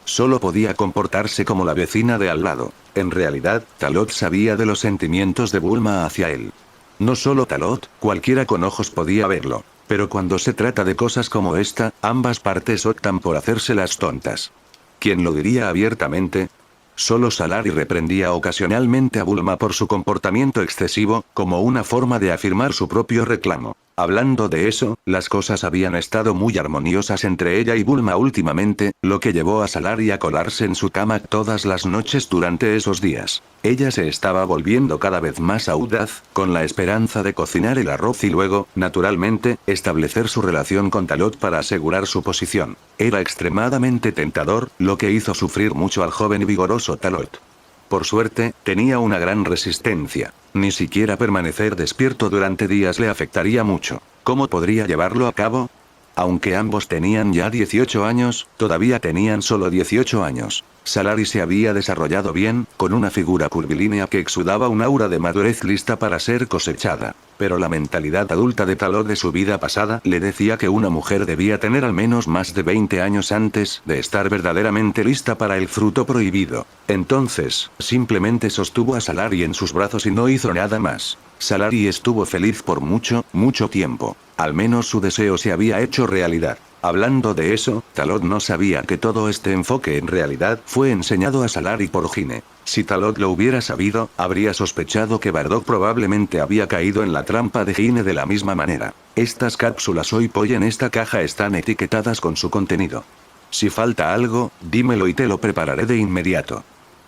Speaker 1: Solo podía comportarse como la vecina de al lado. En realidad, Talot sabía de los sentimientos de Bulma hacia él. No solo Talot, cualquiera con ojos podía verlo. Pero cuando se trata de cosas como esta, ambas partes optan por hacerse las tontas. ¿Quién lo diría abiertamente? Solo Salari reprendía ocasionalmente a Bulma por su comportamiento excesivo, como una forma de afirmar su propio reclamo. Hablando de eso, las cosas habían estado muy armoniosas entre ella y Bulma últimamente, lo que llevó a Salari a colarse en su cama todas las noches durante esos días. Ella se estaba volviendo cada vez más audaz, con la esperanza de cocinar el arroz y luego, naturalmente, establecer su relación con Talot para asegurar su posición. Era extremadamente tentador, lo que hizo sufrir mucho al joven y vigoroso Talot. Por suerte, tenía una gran resistencia. Ni siquiera permanecer despierto durante días le afectaría mucho. ¿Cómo podría llevarlo a cabo? Aunque ambos tenían ya 18 años, todavía tenían solo 18 años. Salari se había desarrollado bien, con una figura curvilínea que exudaba un aura de madurez lista para ser cosechada. Pero la mentalidad adulta de Talot de su vida pasada le decía que una mujer debía tener al menos más de 20 años antes de estar verdaderamente lista para el fruto prohibido. Entonces, simplemente sostuvo a Salari en sus brazos y no hizo nada más. Salari estuvo feliz por mucho, mucho tiempo. Al menos su deseo se había hecho realidad. Hablando de eso, Talot no sabía que todo este enfoque en realidad fue enseñado a Salari por Hine. Si Talot lo hubiera sabido, habría sospechado que Bardock probablemente había caído en la trampa de Hine de la misma manera. Estas cápsulas Oi Poi en esta caja están etiquetadas con su contenido. Si falta algo, dímelo y te lo prepararé de inmediato.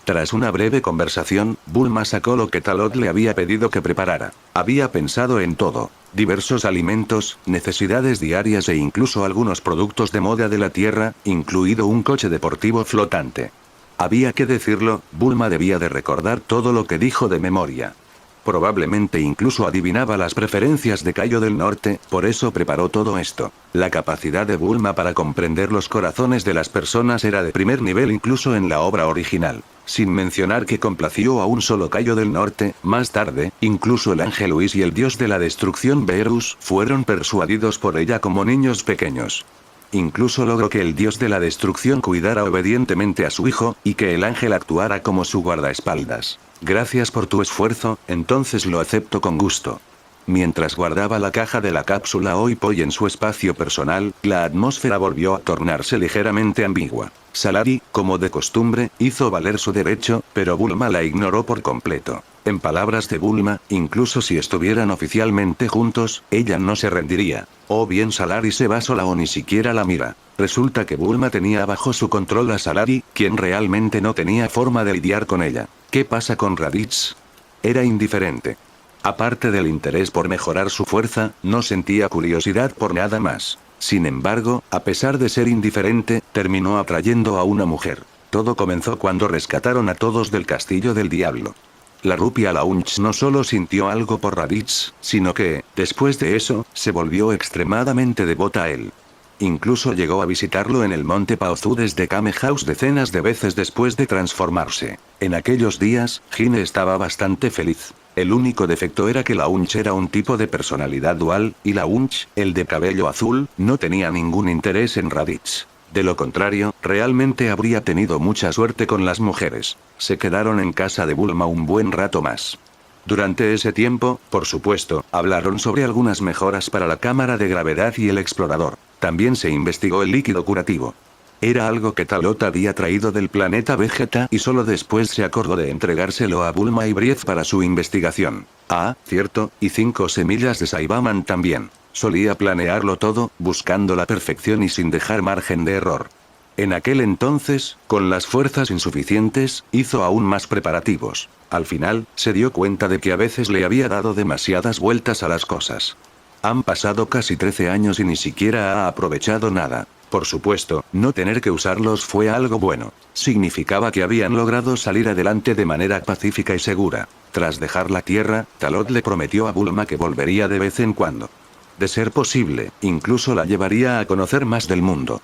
Speaker 1: Tras una breve conversación, Bulma sacó lo que Talot le había pedido que preparara. Había pensado en todo. Diversos alimentos, necesidades diarias e incluso algunos productos de moda de la Tierra, incluido un coche deportivo flotante. Había que decirlo, Bulma debía de recordar todo lo que dijo de memoria. Probablemente incluso adivinaba las preferencias de Cayo del Norte, por eso preparó todo esto. La capacidad de Bulma para comprender los corazones de las personas era de primer nivel incluso en la obra original. Sin mencionar que complació a un solo Cayo del Norte, más tarde, incluso el Ángel Luis y el dios de la destrucción Beerus fueron persuadidos por ella como niños pequeños. Incluso logró que el dios de la destrucción cuidara obedientemente a su hijo, y que el ángel actuara como su guardaespaldas. Gracias por tu esfuerzo, entonces lo acepto con gusto. Mientras guardaba la caja de la cápsula Oi Poi en su espacio personal, la atmósfera volvió a tornarse ligeramente ambigua. Salari, como de costumbre, hizo valer su derecho, pero Bulma la ignoró por completo. En palabras de Bulma, incluso si estuvieran oficialmente juntos, ella no se rendiría. O bien Salari se va sola o ni siquiera la mira. Resulta que Bulma tenía bajo su control a Salari, quien realmente no tenía forma de lidiar con ella. ¿Qué pasa con Raditz? Era indiferente. Aparte del interés por mejorar su fuerza, no sentía curiosidad por nada más. Sin embargo, a pesar de ser indiferente, terminó atrayendo a una mujer. Todo comenzó cuando rescataron a todos del Castillo del Diablo. La rupia Launch no solo sintió algo por Raditz, sino que, después de eso, se volvió extremadamente devota a él. Incluso llegó a visitarlo en el monte Paozu desde Kame House decenas de veces después de transformarse. En aquellos días, Hine estaba bastante feliz. El único defecto era que Launch era un tipo de personalidad dual, y Launch, el de cabello azul, no tenía ningún interés en Raditz. De lo contrario, realmente habría tenido mucha suerte con las mujeres. Se quedaron en casa de Bulma un buen rato más. Durante ese tiempo, por supuesto, hablaron sobre algunas mejoras para la cámara de gravedad y el explorador. También se investigó el líquido curativo. Era algo que Talot había traído del planeta Vegeta y solo después se acordó de entregárselo a Bulma y Brief para su investigación. Ah, cierto, y 5 semillas de Saibaman también. Solía planearlo todo, buscando la perfección y sin dejar margen de error. En aquel entonces, con las fuerzas insuficientes, hizo aún más preparativos. Al final, se dio cuenta de que a veces le había dado demasiadas vueltas a las cosas. Han pasado casi 13 años y ni siquiera ha aprovechado nada. Por supuesto, no tener que usarlos fue algo bueno. Significaba que habían logrado salir adelante de manera pacífica y segura. Tras dejar la Tierra, Talot le prometió a Bulma que volvería de vez en cuando. De ser posible, incluso la llevaría a conocer más del mundo.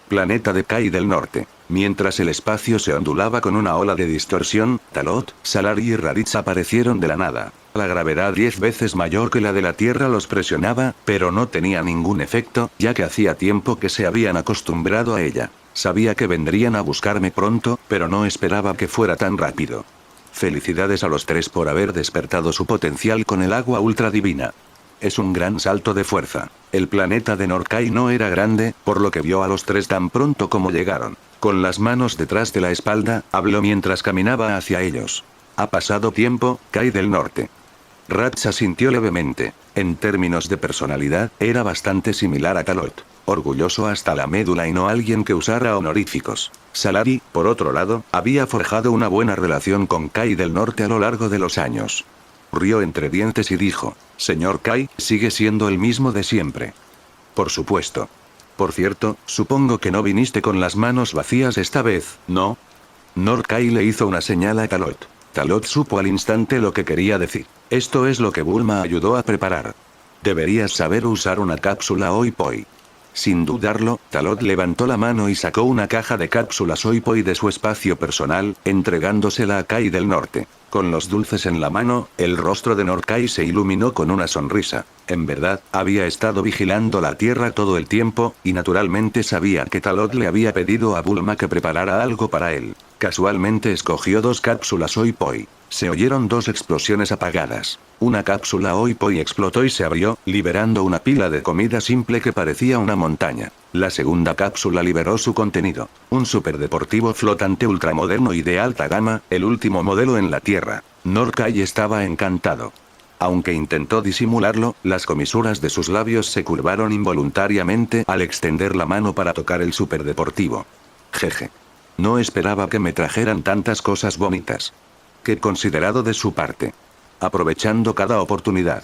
Speaker 1: Planeta de Kai del Norte. Mientras el espacio se ondulaba con una ola de distorsión, Talot, Salary y Raditz aparecieron de la nada. La gravedad 10 veces mayor que la de la Tierra los presionaba, pero no tenía ningún efecto, ya que hacía tiempo que se habían acostumbrado a ella. Sabía que vendrían a buscarme pronto, pero no esperaba que fuera tan rápido. Felicidades a los 3 por haber despertado su potencial con el agua ultra divina. Es un gran salto de fuerza. El planeta de Norkai no era grande, por lo que vio a los 3 tan pronto como llegaron. Con las manos detrás de la espalda, habló mientras caminaba hacia ellos. Ha pasado tiempo, Kai del Norte. Raditz asintió levemente. En términos de personalidad, era bastante similar a Talot. Orgulloso hasta la médula y no alguien que usara honoríficos. Salary, por otro lado, había forjado una buena relación con Kai del Norte a lo largo de los años. Rió entre dientes y dijo: «Señor Kai, sigue siendo el mismo de siempre». «Por supuesto. Por cierto, supongo que no viniste con las manos vacías esta vez, ¿no?». Norkai le hizo una señal a Talot. Talot supo al instante lo que quería decir. Esto es lo que Bulma ayudó a preparar. Deberías saber usar una cápsula Oi Poi. Sin dudarlo, Talot levantó la mano y sacó una caja de cápsulas Oi Poi de su espacio personal, entregándosela a Kai del Norte. Con los dulces en la mano, el rostro de Norkai se iluminó con una sonrisa. En verdad, había estado vigilando la Tierra todo el tiempo, y naturalmente sabía que Talot le había pedido a Bulma que preparara algo para él. Casualmente escogió 2 cápsulas Oi Poi. Se oyeron 2 explosiones apagadas. Una cápsula Oi Poi explotó y se abrió, liberando una pila de comida simple que parecía una montaña. La segunda cápsula liberó su contenido. Un superdeportivo flotante ultramoderno y de alta gama, el último modelo en la Tierra. Norkai estaba encantado. Aunque intentó disimularlo, las comisuras de sus labios se curvaron involuntariamente al extender la mano para tocar el superdeportivo. Jeje. No esperaba que me trajeran tantas cosas bonitas. Qué considerado de su parte. Aprovechando cada oportunidad.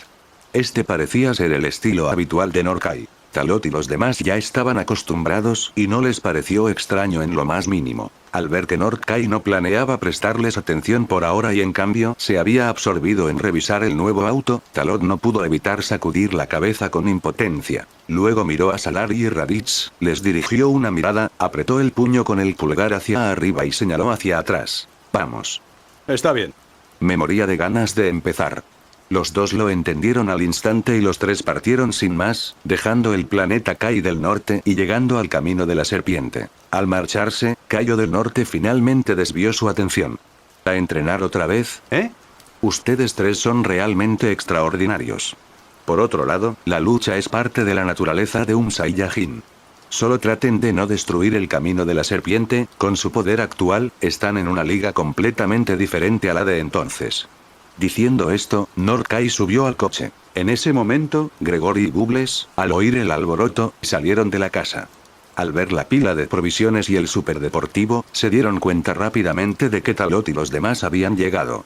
Speaker 1: Este parecía ser el estilo habitual de Norkai. Talot y los demás ya estaban acostumbrados y no les pareció extraño en lo más mínimo. Al ver que Norkai no planeaba prestarles atención por ahora y en cambio se había absorbido en revisar el nuevo auto, Talot no pudo evitar sacudir la cabeza con impotencia. Luego miró a Salary y Raditz, les dirigió una mirada, apretó el puño con el pulgar hacia arriba y señaló hacia atrás. «Vamos».
Speaker 2: Está bien.
Speaker 1: Me moría de ganas de empezar. Los 2 lo entendieron al instante y los 3 partieron sin más, dejando el planeta Kai del Norte y llegando al camino de la serpiente. Al marcharse, Kaio del Norte finalmente desvió su atención. ¿A entrenar otra vez?
Speaker 2: ¿Eh?
Speaker 1: Ustedes 3 son realmente extraordinarios. Por otro lado, la lucha es parte de la naturaleza de un Saiyajin. Solo traten de no destruir el camino de la serpiente, con su poder actual, están en una liga completamente diferente a la de entonces. Diciendo esto, Norkai subió al coche. En ese momento, Gregory y Bubbles, al oír el alboroto, salieron de la casa. Al ver la pila de provisiones y el superdeportivo, se dieron cuenta rápidamente de que Talot y los demás habían llegado.